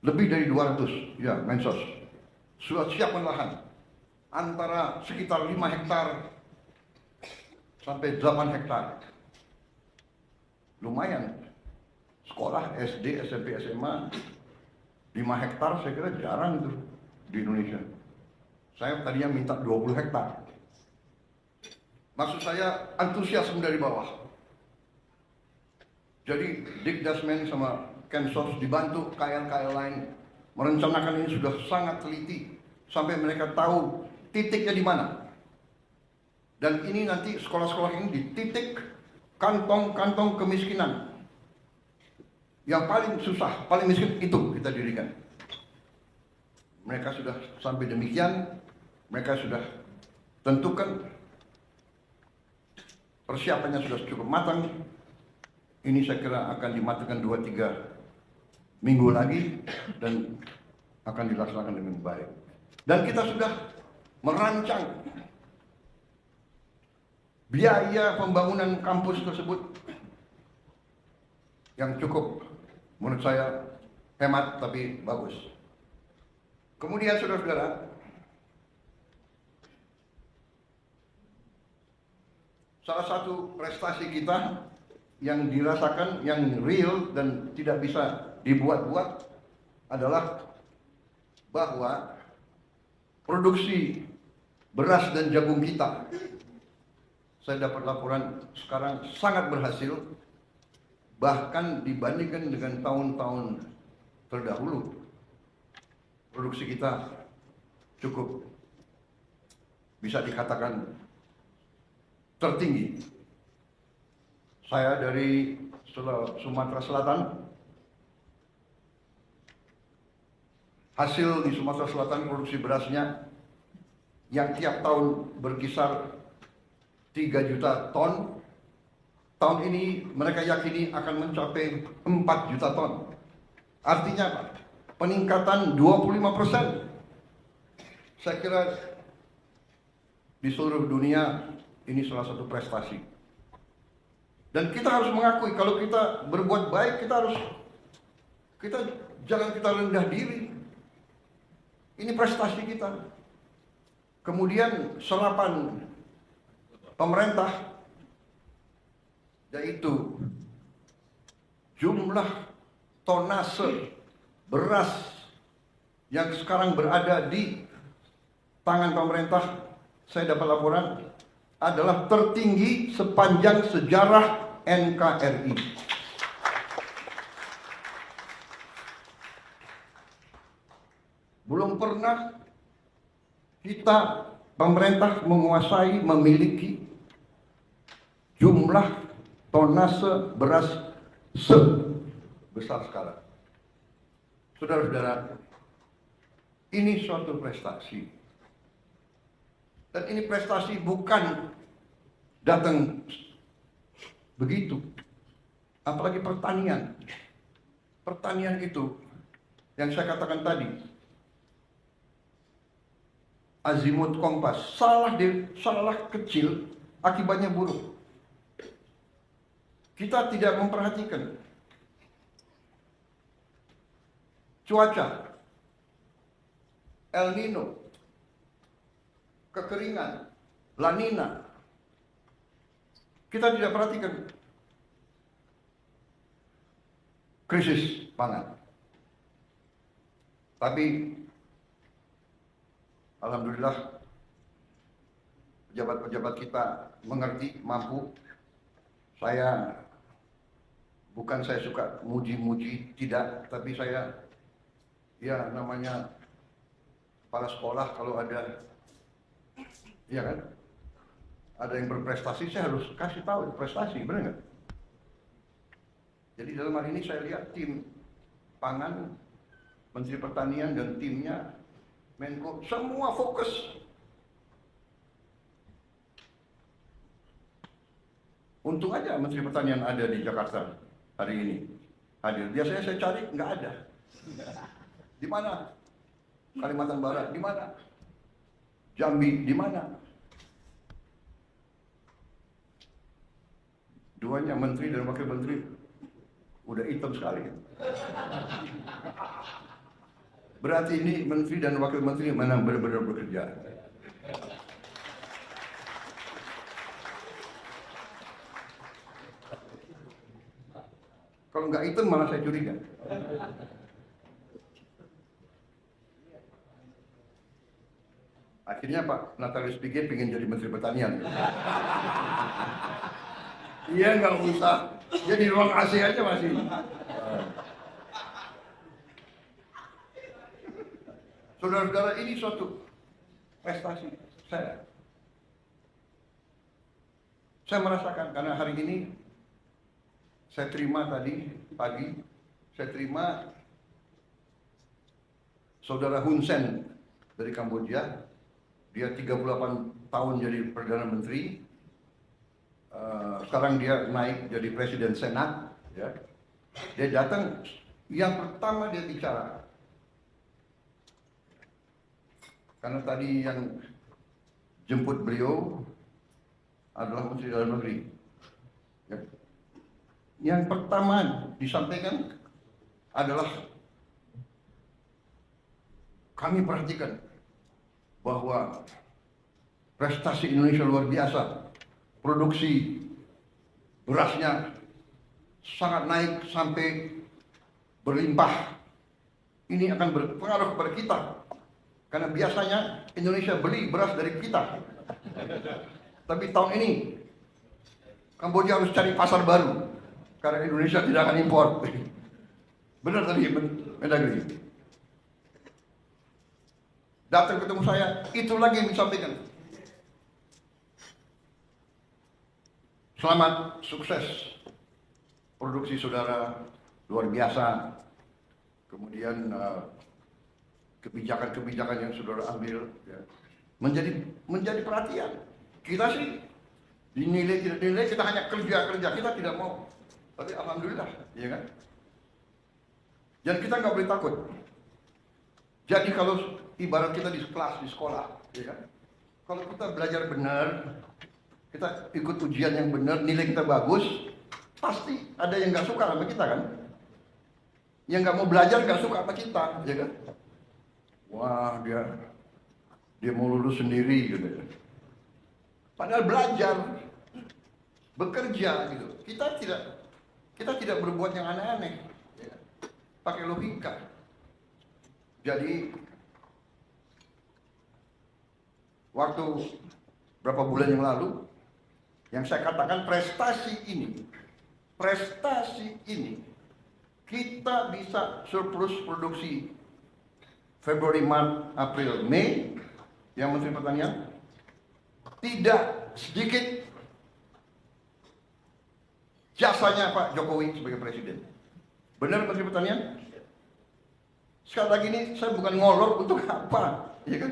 lebih dari 200, ya, Mensos sudah siapkan lahan. Antara sekitar 5 hektar sampai 8 hektar. Lumayan. Sekolah SD, SMP, SMA 5 hektar saya kira jarang itu di Indonesia. Saya tadinya minta 20 hektar. Maksud saya antusiasme dari bawah. Jadi Dikdasmen sama Kensos dibantu KL-KL lain merencanakan ini sudah sangat teliti sampai mereka tahu titiknya di mana. Dan ini nanti sekolah-sekolah ini di titik kantong-kantong kemiskinan. Yang paling susah, paling miskin itu kita dirikan. Mereka sudah sampai demikian, mereka sudah tentukan persiapannya sudah cukup matang. Ini saya kira akan dimatangkan 2-3 minggu lagi dan akan dilaksanakan dengan baik. Dan kita sudah merancang biaya pembangunan kampus tersebut yang cukup menurut saya hemat tapi bagus. Kemudian saudara-saudara, salah satu prestasi kita yang dirasakan, yang real dan tidak bisa dibuat-buat adalah bahwa produksi beras dan jagung kita, saya dapat laporan sekarang sangat berhasil, bahkan dibandingkan dengan tahun-tahun terdahulu, produksi kita cukup bisa dikatakan tertinggi. Saya dari Sumatera Selatan. Hasil di Sumatera Selatan produksi berasnya yang tiap tahun berkisar 3 juta ton. Tahun ini mereka yakini akan mencapai 4 juta ton. Artinya apa? Peningkatan 25%. Saya kira di seluruh dunia ini salah satu prestasi. Dan kita harus mengakui kalau kita berbuat baik, jangan kita rendah diri. Ini prestasi kita. Kemudian serapan pemerintah, yaitu jumlah tonase beras yang sekarang berada di tangan pemerintah, saya dapat laporan adalah tertinggi sepanjang sejarah NKRI. Belum pernah kita, pemerintah, menguasai, memiliki jumlah tonase beras sebesar sekarang. Saudara-saudara, ini suatu prestasi. Dan ini prestasi bukan datang begitu. Apalagi pertanian. Pertanian itu yang saya katakan tadi, azimut kompas, salah kecil akibatnya buruk. Kita tidak memperhatikan cuaca, El Nino, kekeringan, La Nina. Kita tidak perhatikan krisis pangan. Tapi alhamdulillah pejabat-pejabat kita mengerti, mampu. Bukan saya suka muji-muji, tidak, tapi saya namanya kepala sekolah, kalau ada kan, ada yang berprestasi, saya harus kasih tahu prestasi, benar nggak? Jadi dalam hal ini saya lihat tim pangan, Menteri Pertanian dan timnya, Menko, semua fokus. Untung aja Menteri Pertanian ada di Jakarta hari ini, hadir. Biasanya saya cari, nggak ada. Di mana? Kalimantan Barat, di mana? Jambi, di mana? Duanya, menteri dan wakil menteri, udah hitam sekali. Berarti ini menteri dan wakil menteri mana benar-benar bekerja. Kalau nggak hitam malah saya curiga. Akhirnya Pak Natalius Pigai pengen jadi Menteri Pertanian. Iya, nggak usah. Dia di ruang AC aja masih. Saudara-saudara, ini suatu prestasi saya. Saya merasakan karena hari ini saya terima tadi pagi, saya terima saudara Hun Sen dari Kamboja. Dia 38 tahun jadi Perdana Menteri. Sekarang dia naik jadi Presiden Senat. Ya. Dia datang, yang pertama dia bicara. Karena tadi yang jemput beliau adalah Menteri Dalam Negeri. Ya. Yang pertama disampaikan adalah kami perhatikan bahwa prestasi Indonesia luar biasa. Produksi berasnya sangat naik sampai berlimpah. Ini akan berpengaruh kepada kita. Karena biasanya Indonesia beli beras dari kita. Tapi tahun ini Kamboja harus cari pasar baru. Karena Indonesia tidak akan impor. Benar tadi Mendagri. Datang ketemu saya, itu lagi yang disampaikan. Selamat, sukses. Produksi saudara luar biasa. Kemudian kebijakan-kebijakan yang saudara ambil ya, menjadi perhatian. Kita sih dinilai tidak dinilai, kita hanya kerja, kita tidak mau. Tapi alhamdulillah, ya kan? Dan kita nggak boleh takut. Jadi kalau ibarat kita di kelas, di sekolah, ya kan? Kalau kita belajar benar, kita ikut ujian yang benar, nilai kita bagus, pasti ada yang nggak suka sama kita kan? Yang nggak mau belajar nggak suka sama kita, ya kan? Wah dia mau lulus sendiri gitu. Padahal belajar, bekerja gitu. Kita tidak berbuat yang aneh-aneh, ya. Pakai logika. Jadi waktu berapa bulan yang lalu, yang saya katakan prestasi ini kita bisa surplus produksi Februari, Maret, April, Mei, yang Menteri Pertanian tidak sedikit jasanya Pak Jokowi sebagai Presiden. Benar Menteri Pertanian? Sekali lagi ini saya bukan ngolor untuk apa, ya kan?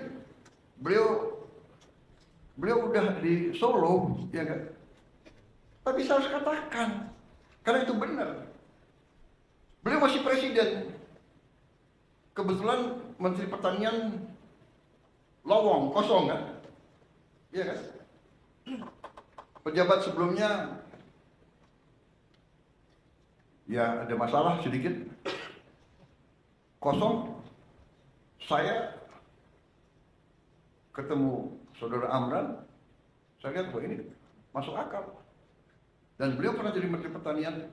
Beliau udah di Solo, ya kan? Tapi saya harus katakan, karena itu benar. Beliau masih Presiden. Kebetulan Menteri Pertanian lowong, kosong kan? Iya kan? Pejabat sebelumnya ya ada masalah sedikit, kosong. Saya ketemu Saudara Amran, saya lihat bahwa ini masuk akal. Dan beliau pernah jadi Menteri Pertanian,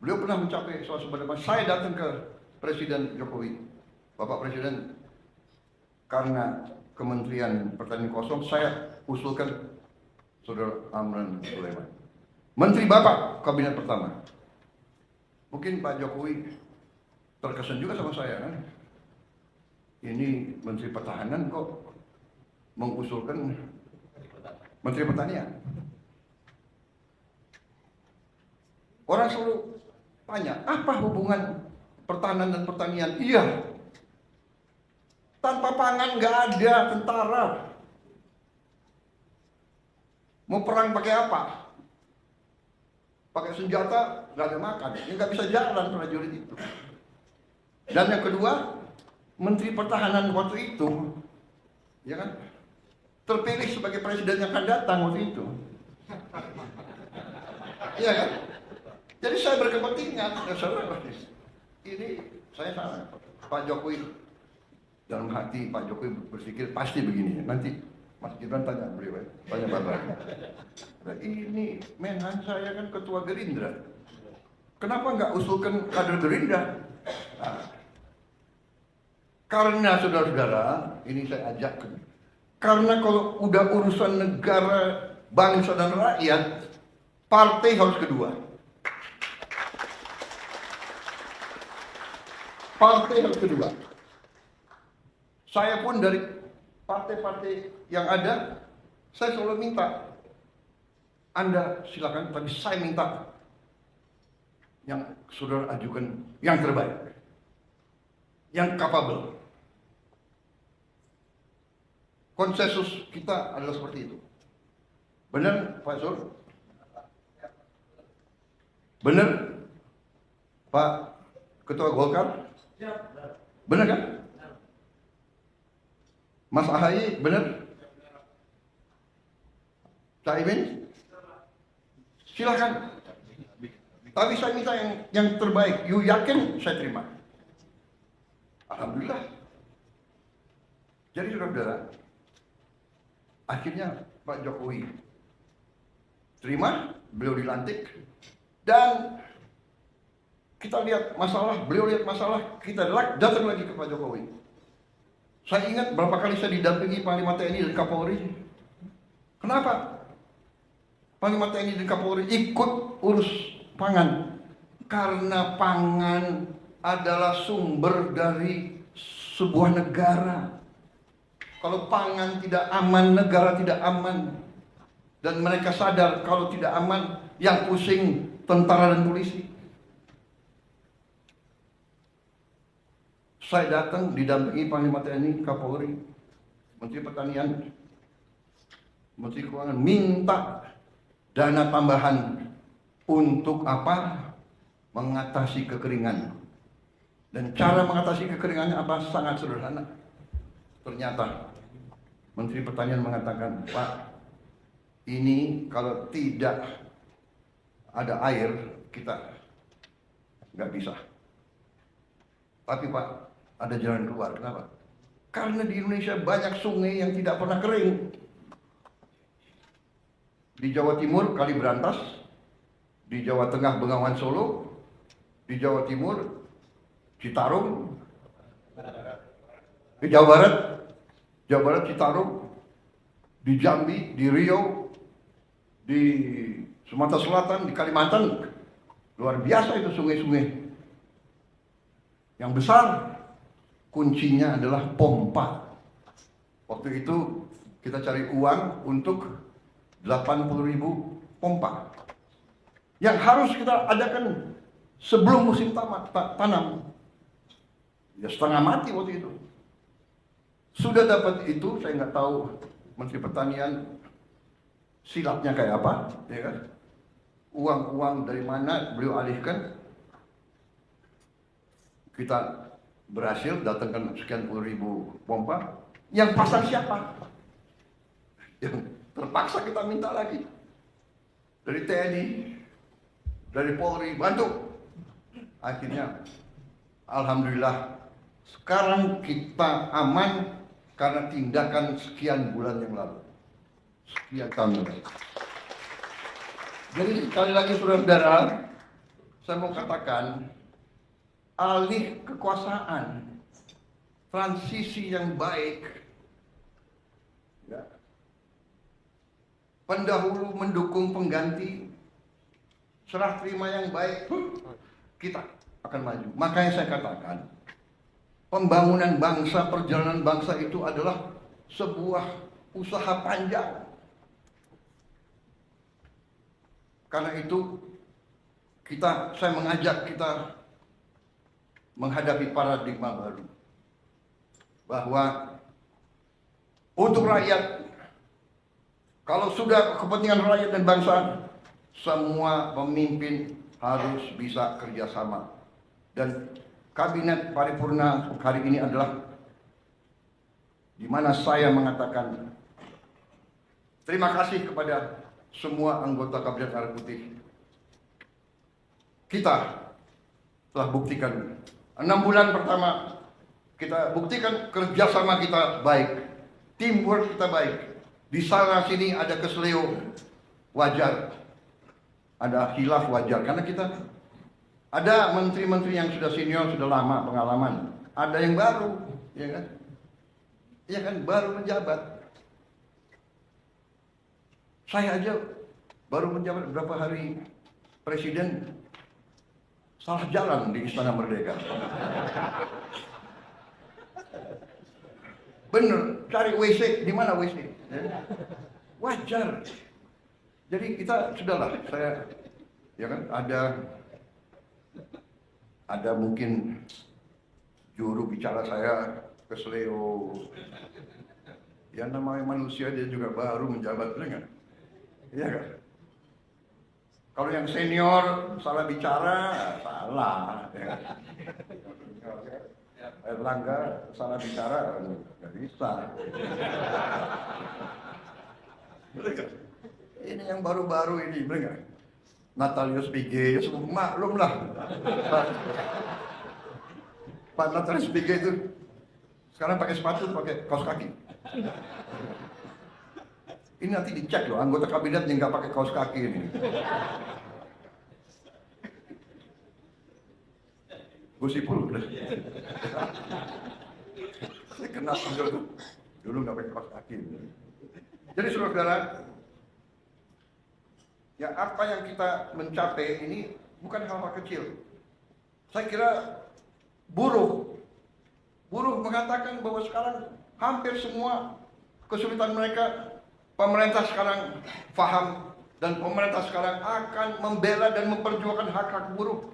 beliau pernah mencapai suatu pada masa saya datang ke Presiden Jokowi, Bapak Presiden, karena Kementerian Pertanian kosong, saya usulkan Saudara Amran Sulaiman, Menteri Bapak Kabinet pertama. Mungkin Pak Jokowi terkesan juga sama saya kan? Ini Menteri Pertahanan kok mengusulkan Menteri Pertanian. Orang selalu tanya, apa hubungan pertahanan dan pertanian? Iya, tanpa pangan nggak ada tentara. Mau perang pakai apa? Pakai senjata, nggak ada makan. Ya nggak bisa jalan prajurit itu. Dan yang kedua, Menteri Pertahanan waktu itu, ya kan, terpilih sebagai presiden yang akan datang waktu itu. Iya kan? Jadi saya berkepentingan, ini saya salah. Pak Jokowi dalam hati Pak Jokowi berpikir pasti begini. Nanti Mas Gibran tanya beliau, tanya Bapak. Nah, ini Menhan saya kan ketua Gerindra. Kenapa nggak usulkan kader Gerindra? Nah, karena saudara-saudara, ini saya ajak. Karena kalau udah urusan negara, bangsa dan rakyat, partai harus kedua. Partai harus kedua. Saya pun dari partai-partai yang ada, saya selalu minta, Anda silakan, tapi saya minta yang saudara ajukan yang terbaik, yang capable. Konsensus kita adalah seperti itu. Benar Pak Sur? Benar Pak Ketua Golkar? Benar kan? Mas Ahaye benar? Caimin? Silakan. Tapi saya minta yang terbaik. You yakin saya terima. Alhamdulillah. Jadi saudara, akhirnya Pak Jokowi terima, beliau dilantik, dan kita lihat masalah, beliau lihat masalah, kita datang lagi ke Pak Jokowi. Saya ingat berapa kali saya didampingi Panglima TNI dan Kapolri. Kenapa? Panglima TNI dan Kapolri ikut urus pangan. Karena pangan adalah sumber dari sebuah negara. Kalau pangan tidak aman, negara tidak aman. Dan mereka sadar kalau tidak aman, yang pusing tentara dan polisi. Saya datang didampingi Panglima TNI, Kapolri, Menteri Pertanian, Menteri Keuangan, minta dana tambahan untuk apa? Mengatasi kekeringan. Dan cara mengatasi kekeringannya apa? Sangat sederhana. Ternyata Menteri Pertanian mengatakan, Pak, ini kalau tidak ada air, kita nggak bisa. Tapi Pak, ada jalan keluar. Kenapa? Karena di Indonesia banyak sungai yang tidak pernah kering. Di Jawa Timur, Kali Berantas. Di Jawa Tengah, Bengawan Solo. Di Jawa Timur, Citarum. Di Jawa Barat Citarum. Di Jambi, di Riau, di Sumatera Selatan, di Kalimantan. Luar biasa itu sungai-sungai. Yang besar, kuncinya adalah pompa. Waktu itu kita cari uang untuk 80.000 pompa. Yang harus kita adakan sebelum musim tanam. Ya setengah mati waktu itu. Sudah dapat itu, saya nggak tahu Menteri Pertanian silapnya kayak apa, ya kan? Uang-uang dari mana beliau alihkan? Kita berhasil datangkan sekian puluh ribu pompa. Yang pasang siapa? Yang terpaksa kita minta lagi dari TNI, dari Polri, bantu. Akhirnya, alhamdulillah, sekarang kita aman karena tindakan sekian bulan yang lalu. Sekian tahun yang lalu. Jadi sekali lagi saudara-saudara, saya mau katakan, alih kekuasaan, transisi yang baik, ya. Pendahulu mendukung pengganti, serah terima yang baik, kita akan maju. Makanya saya katakan, pembangunan bangsa, perjalanan bangsa itu adalah sebuah usaha panjang. Karena itu, saya mengajak kita menghadapi paradigma baru. Bahwa untuk rakyat, kalau sudah kepentingan rakyat dan bangsa, semua pemimpin harus bisa kerjasama. Dan Kabinet Paripurna hari ini adalah di mana saya mengatakan terima kasih kepada semua anggota Kabinet Merah Putih. Kita telah buktikan 6 bulan pertama, kita buktikan kerjasama kita baik, teamwork kita baik. Di sana sini ada keseleo, wajar. Ada khilaf, wajar. Karena kita ada menteri-menteri yang sudah senior, sudah lama pengalaman. Ada yang baru, ya kan? Ya kan, baru menjabat. Saya aja baru menjabat berapa hari presiden, salah jalan di Istana Merdeka. Bener, cari WC, di mana WC? Wajar. Jadi kita sudahlah, saya ya kan ada mungkin juru bicara saya keseleo. Ya namanya manusia, dia juga baru menjabat, benar nggak? Iya kan? Kalau yang senior salah bicara, salah. Ya. Erlangga salah bicara, nggak bisa. Ini yang baru-baru ini, benar nggak? Natalius Pigai, ya maklum lah. Pak Natalius Pigai itu sekarang pakai sepatu, pakai kaos kaki. Ini nanti dicek loh, anggota kabinet yang nggak pakai kaos kaki ini. Gosipul. Saya kenal dulu nggak pakai kaos kaki. Jadi saudara, ya apa yang kita mencapai ini bukan hal-hal kecil. Saya kira buruh mengatakan bahwa sekarang hampir semua kesulitan mereka pemerintah sekarang paham, dan pemerintah sekarang akan membela dan memperjuangkan hak-hak buruh.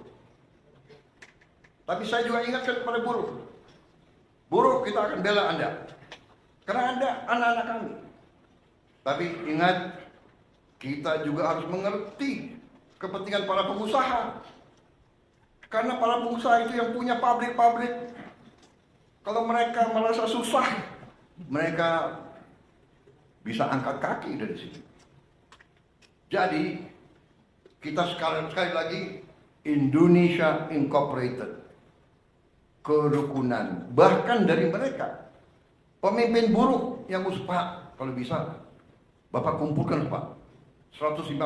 Tapi saya juga ingatkan kepada buruh kita akan bela Anda, karena Anda anak-anak kami. Tapi ingat, kita juga harus mengerti kepentingan para pengusaha, karena para pengusaha itu yang punya pabrik-pabrik. Kalau mereka merasa susah, mereka bisa angkat kaki dari sini. Jadi kita sekali lagi Indonesia Incorporated, kerukunan. Bahkan dari mereka pemimpin buruh yang Pak, kalau bisa Bapak kumpulkan Pak 150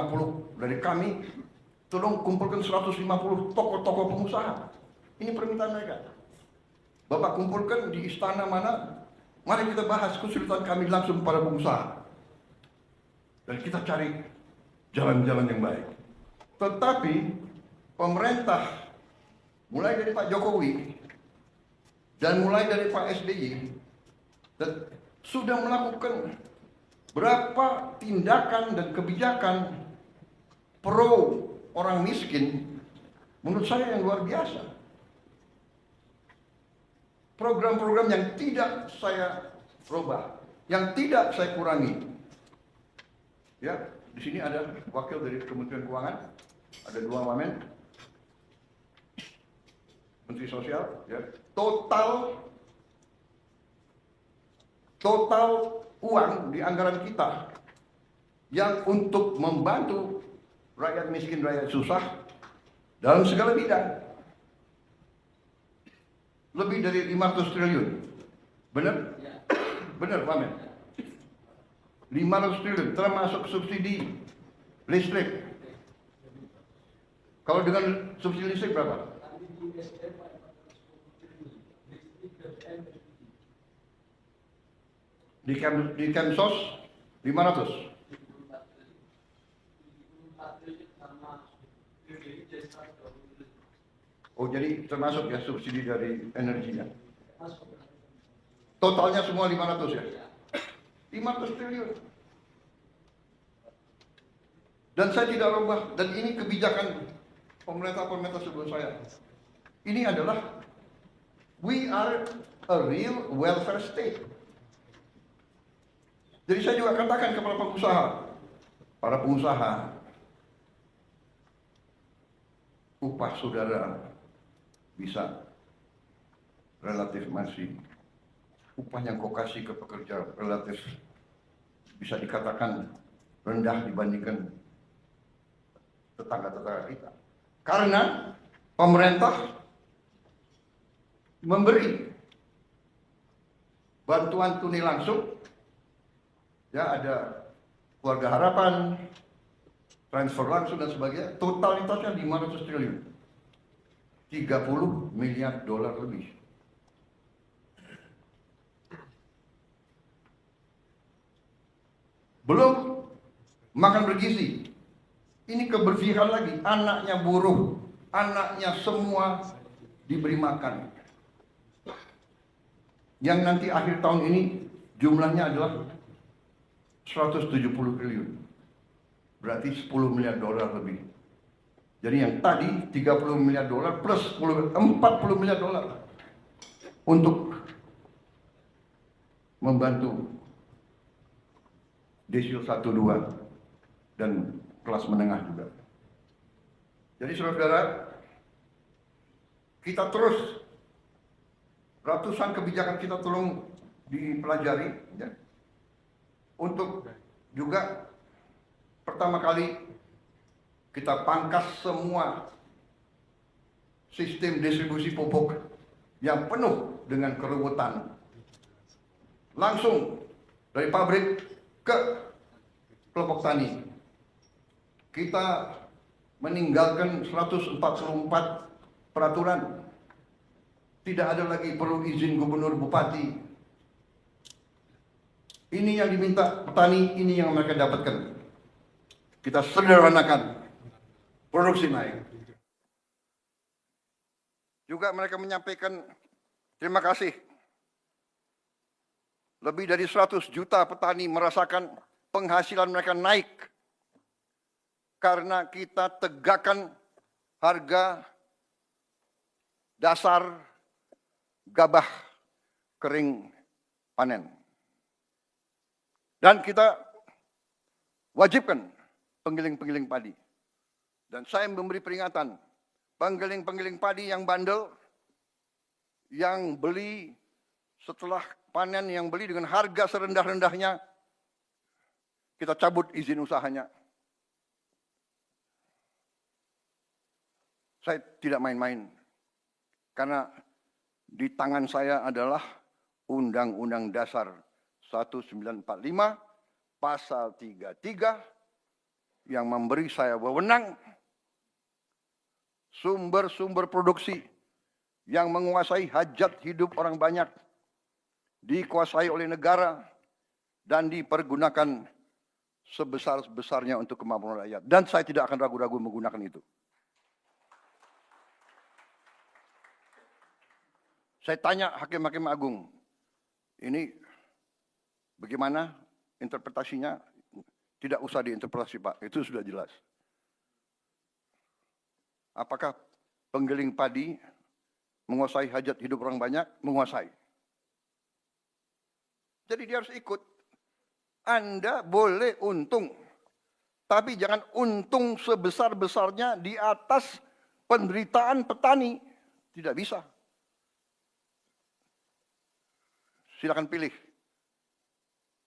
dari kami, tolong kumpulkan 150 tokoh-tokoh pengusaha. Ini permintaan mereka. Bapak kumpulkan di istana mana, mari kita bahas kesulitan kami langsung para pengusaha, dan kita cari jalan-jalan yang baik. Tetapi pemerintah mulai dari Pak Jokowi dan mulai dari Pak SBY sudah melakukan berapa tindakan dan kebijakan pro orang miskin, menurut saya yang luar biasa. Program-program yang tidak saya rubah, yang tidak saya kurangi. Ya, di sini ada wakil dari Kementerian Keuangan, ada 2 wamen, Menteri Sosial, ya. Total uang di anggaran kita yang untuk membantu rakyat miskin, rakyat susah dalam segala bidang lebih dari 500 triliun. Benar? Benar, Wamen. 500 triliun termasuk subsidi listrik. Kalau dengan subsidi listrik berapa? Di Kemsos 500. Oh, jadi termasuk ya subsidi dari energinya. Totalnya semua 500 ya? 500 triliun. Dan saya tidak rubah, dan ini kebijakan pemerintah sebelum saya. Ini adalah, we are a real welfare state. Jadi saya juga katakan kepada para pengusaha, upah saudara bisa relatif masih, upah yang kau kasih ke pekerja relatif bisa dikatakan rendah dibandingkan tetangga-tetangga kita. Karena pemerintah memberi bantuan tunai langsung, ya ada keluarga harapan, transfer langsung dan sebagainya, totalitasnya 500 triliun. 30 miliar dolar lebih. Belum makan bergizi. Ini keberpihakan lagi, anaknya buruh, anaknya semua diberi makan. Yang nanti akhir tahun ini jumlahnya adalah 170 triliun. Berarti 10 miliar dolar lebih. Jadi yang tadi 30 miliar dolar plus 40 miliar dolar untuk membantu desil 1, 2 dan kelas menengah juga. Jadi saudara, kita terus ratusan kebijakan kita tolong dipelajari, ya, untuk juga pertama kali kita pangkas semua sistem distribusi pupuk yang penuh dengan keruwetan. Langsung dari pabrik ke kelompok tani. Kita meninggalkan 144 peraturan Tidak ada lagi perlu izin gubernur bupati. Ini yang diminta petani, ini yang mereka dapatkan. Kita sederhanakan, produksi naik. Juga mereka menyampaikan terima kasih. Lebih dari 100 juta petani merasakan penghasilan mereka naik karena kita tegakkan harga dasar gabah kering panen. Dan kita wajibkan penggiling-penggiling padi. Dan saya memberi peringatan, penggiling-penggiling padi yang bandel, yang beli setelah panen, yang beli dengan harga serendah-rendahnya, kita cabut izin usahanya. Saya tidak main-main, karena di tangan saya adalah Undang-Undang Dasar 1945, Pasal 33, yang memberi saya wewenang sumber-sumber produksi yang menguasai hajat hidup orang banyak, dikuasai oleh negara, dan dipergunakan sebesar-besarnya untuk kemampuan rakyat. Dan saya tidak akan ragu-ragu menggunakan itu. Saya tanya hakim-hakim agung, ini bagaimana interpretasinya? Tidak usah diinterpretasi, Pak, itu sudah jelas. Apakah penggiling padi menguasai hajat hidup orang banyak? Menguasai. Jadi dia harus ikut. Anda boleh untung, tapi jangan untung sebesar-besarnya di atas penderitaan petani. Tidak bisa. Silakan pilih.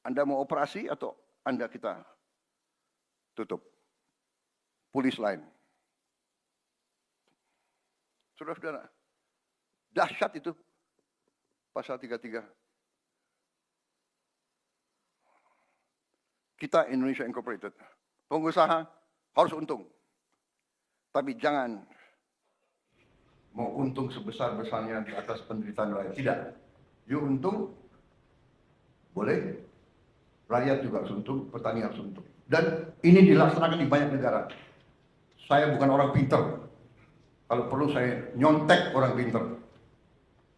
Anda mau operasi atau Anda kita tutup. Polis lain. Saudara-saudara, dahsyat itu pasal 33. Kita Indonesia Incorporated, pengusaha harus untung. Tapi jangan mau untung sebesar-besarnya di atas penderitaan rakyat. Tidak. You untung, boleh. Rakyat juga harus untung, petani harus untung. Dan ini dilaksanakan di banyak negara. Saya bukan orang pintar. Kalau perlu saya nyontek orang pintar.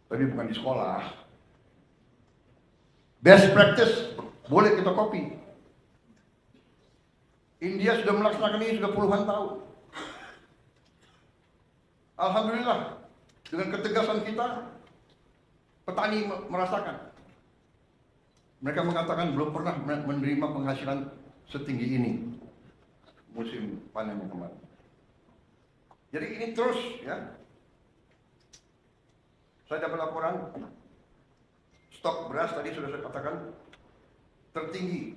Tapi bukan di sekolah. Best practice, boleh kita copy. India sudah melaksanakan ini sudah puluhan tahun. Alhamdulillah, dengan ketegasan kita, petani merasakan. Mereka mengatakan belum pernah menerima penghasilan setinggi ini musim panen yang kemarin. Jadi ini terus ya. Saya dapat laporan stok beras tadi sudah saya katakan tertinggi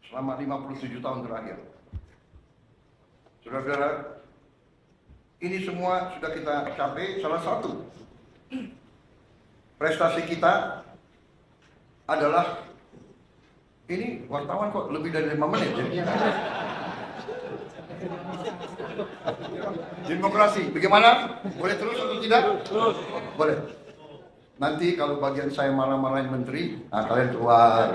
selama 57 tahun terakhir. Saudara-saudara, ini semua sudah kita capai. Salah satu prestasi kita adalah ini wartawan kok lebih dari 5 menit ya. Demokrasi, bagaimana? Boleh terus atau tidak? Terus. Boleh. Nanti kalau bagian saya marah-marahin menteri, nah kalian keluar.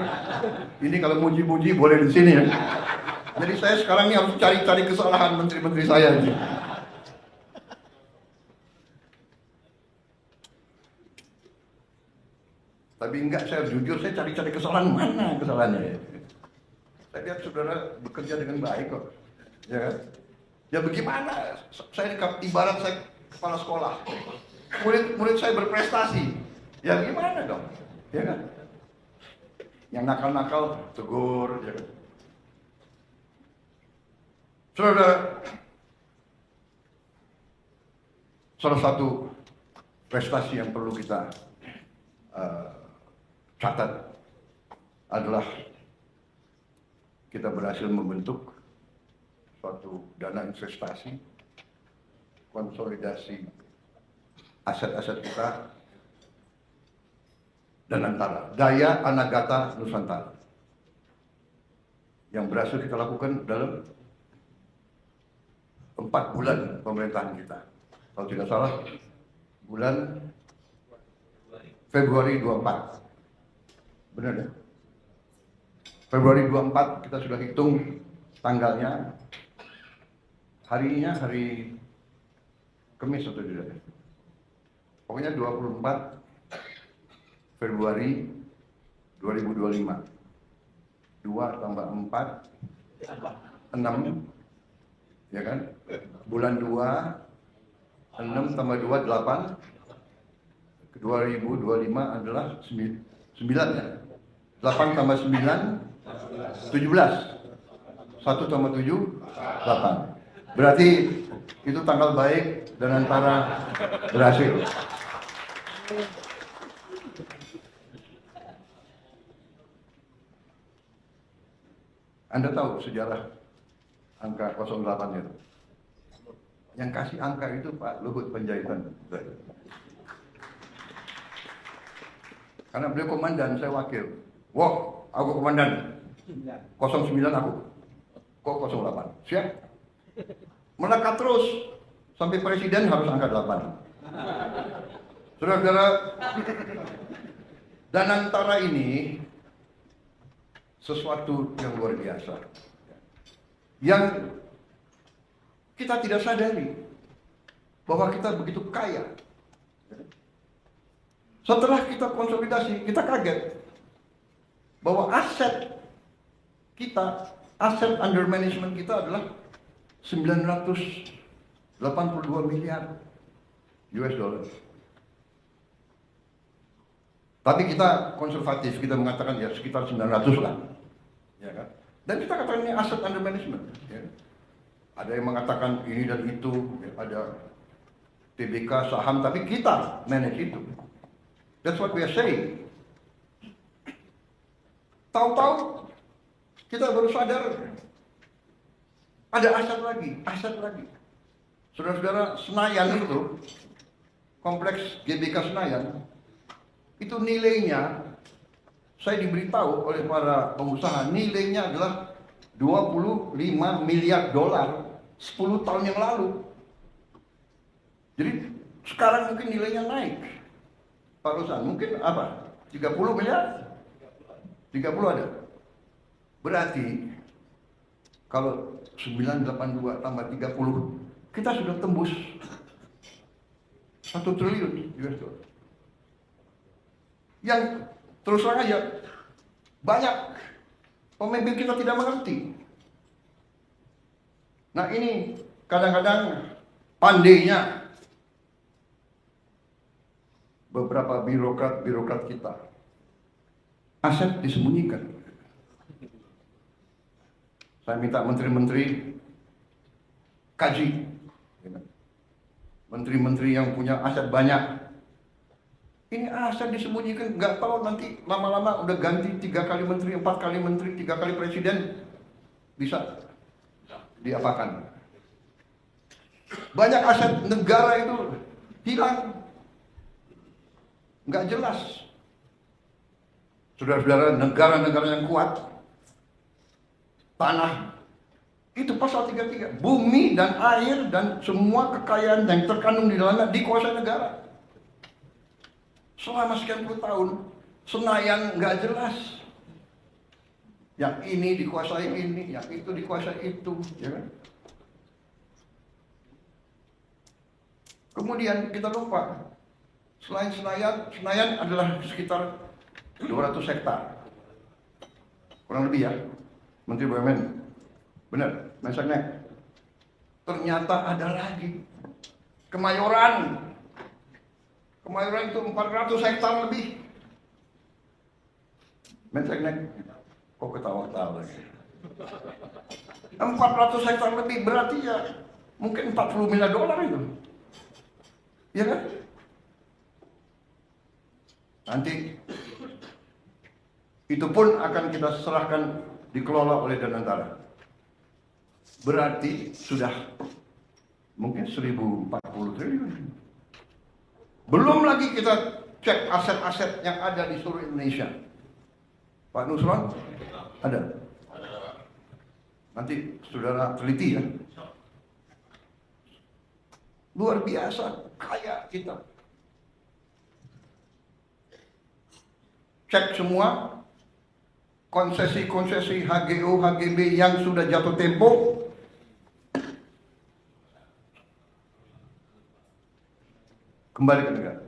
Ini kalau muji-muji boleh di sini ya. Jadi saya sekarang ini harus cari-cari kesalahan menteri-menteri saya. Tapi enggak, saya jujur, saya cari-cari kesalahan mana kesalahannya. Saya lihat saudara bekerja dengan baik kok. Ya kan? Ya bagaimana? Saya ibarat saya kepala sekolah. Murid saya berprestasi. Ya gimana dong? Ya kan? Yang nakal-nakal tegur, ya kan? Saudara, salah satu prestasi yang perlu kita catat adalah kita berhasil membentuk suatu dana investasi, konsolidasi aset-aset kita, dan antara Daya Anagata Nusantara yang berhasil kita lakukan dalam 4 bulan pemerintahan kita. Kalau tidak salah, bulan Februari 24. Benar ya? Februari 24 kita sudah hitung tanggalnya. Harinya hari Kamis atau tidak? Pokoknya 24 Februari 2025. 2 tambah 4 6, ya kan? Bulan 2 6 tambah 2 8. 2025 adalah 9 ya. 8 tambah 9 17. 1 tambah 7 8. Berarti itu tanggal baik dan antara berhasil. Anda tahu sejarah angka 08 itu? Yang kasih angka itu Pak Luhut Panjaitan. Karena beliau komandan, saya wakil. Wah, aku komandan. 09 aku. Kok 08? Siap? Melekat terus. Sampai presiden harus angka 8. Saudara-saudara, dan antara ini sesuatu yang luar biasa. Yang kita tidak sadari bahwa kita begitu kaya. Setelah kita konsolidasi, kita kaget bahwa aset kita, aset under management kita adalah 982 miliar US dollar. Tapi kita konservatif, kita mengatakan ya sekitar 900 lah. Ya kan? Dan kita katakan ini aset under management. Ya. Ada yang mengatakan ini dan itu, ya, ada TBK, saham, tapi kita manage itu. That's what we are saying. Tahu-tahu kita baru sadar ada aset lagi. Saudara-saudara, Senayan itu, kompleks GBK Senayan, itu nilainya, saya diberitahu oleh para pengusaha, nilainya adalah 25 miliar dolar 10 tahun yang lalu. Jadi sekarang mungkin nilainya naik. Pak Rosan, mungkin apa? 30 miliar? 30 ada. Berarti kalau 982 tambah 30, kita sudah tembus 1 triliun US dollar. Yang terus terang aja banyak pemimpin kita tidak mengerti. Nah ini kadang-kadang pandainya beberapa birokrat kita, aset disembunyikan. Saya minta menteri-menteri kaji, menteri-menteri yang punya aset banyak. Ini aset disembunyikan, nggak tahu nanti lama-lama udah ganti 3 kali menteri, 4 kali menteri, 3 kali presiden, bisa diapakan. Banyak aset negara itu hilang, nggak jelas. Saudara-saudara, negara-negara yang kuat, tanah, itu pasal 33, bumi dan air dan semua kekayaan yang terkandung di dalamnya dikuasai negara. Selama sekian puluh tahun, Senayan nggak jelas. Yang ini dikuasai ini, yang itu dikuasai itu, ya kan? Kemudian kita lupa, selain Senayan adalah sekitar 200 hektar, kurang lebih ya, Menteri BUMN, benar, Mensesnek. Ternyata ada lagi, Kemayoran itu 400 hektar lebih. Mensesnek, kok ketawa-ketawa lagi? 400 hektar lebih berarti ya mungkin 40 miliar dolar itu. Ya kan? Nanti itu pun akan kita serahkan dikelola oleh Danantara. Berarti sudah mungkin 1040 triliun. Belum lagi kita cek aset-aset yang ada di seluruh Indonesia. Pak Nusron, ada? Nanti saudara teliti ya. Luar biasa kaya kita. cek semua konsesi-konsesi HGO, HGB yang sudah jatuh tempo. Kembali ke negara.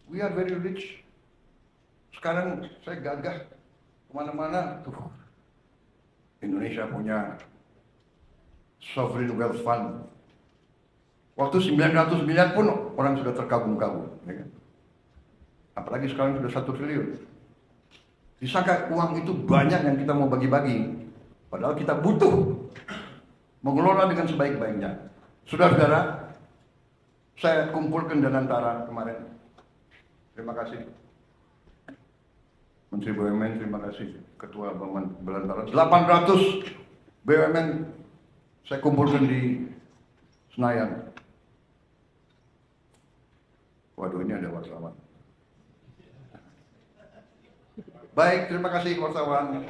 We are very rich. Sekarang saya gagah kemana-mana tuh. Indonesia punya sovereign wealth fund. Waktu 900 miliar pun orang sudah terkagum-kagum. Ya kan? Apalagi sekarang sudah 1 triliun. Disangka uang itu banyak yang kita mau bagi-bagi. Padahal kita butuh mengelola dengan sebaik-baiknya. Saudara-saudara, saya kumpulkan Danantara kemarin. Terima kasih. Menteri BUMN, terima kasih. Ketua Belantara. 800 BUMN saya kumpulkan di Senayan. Waduh, ini ada wartawan. Baik, terima kasih wartawan.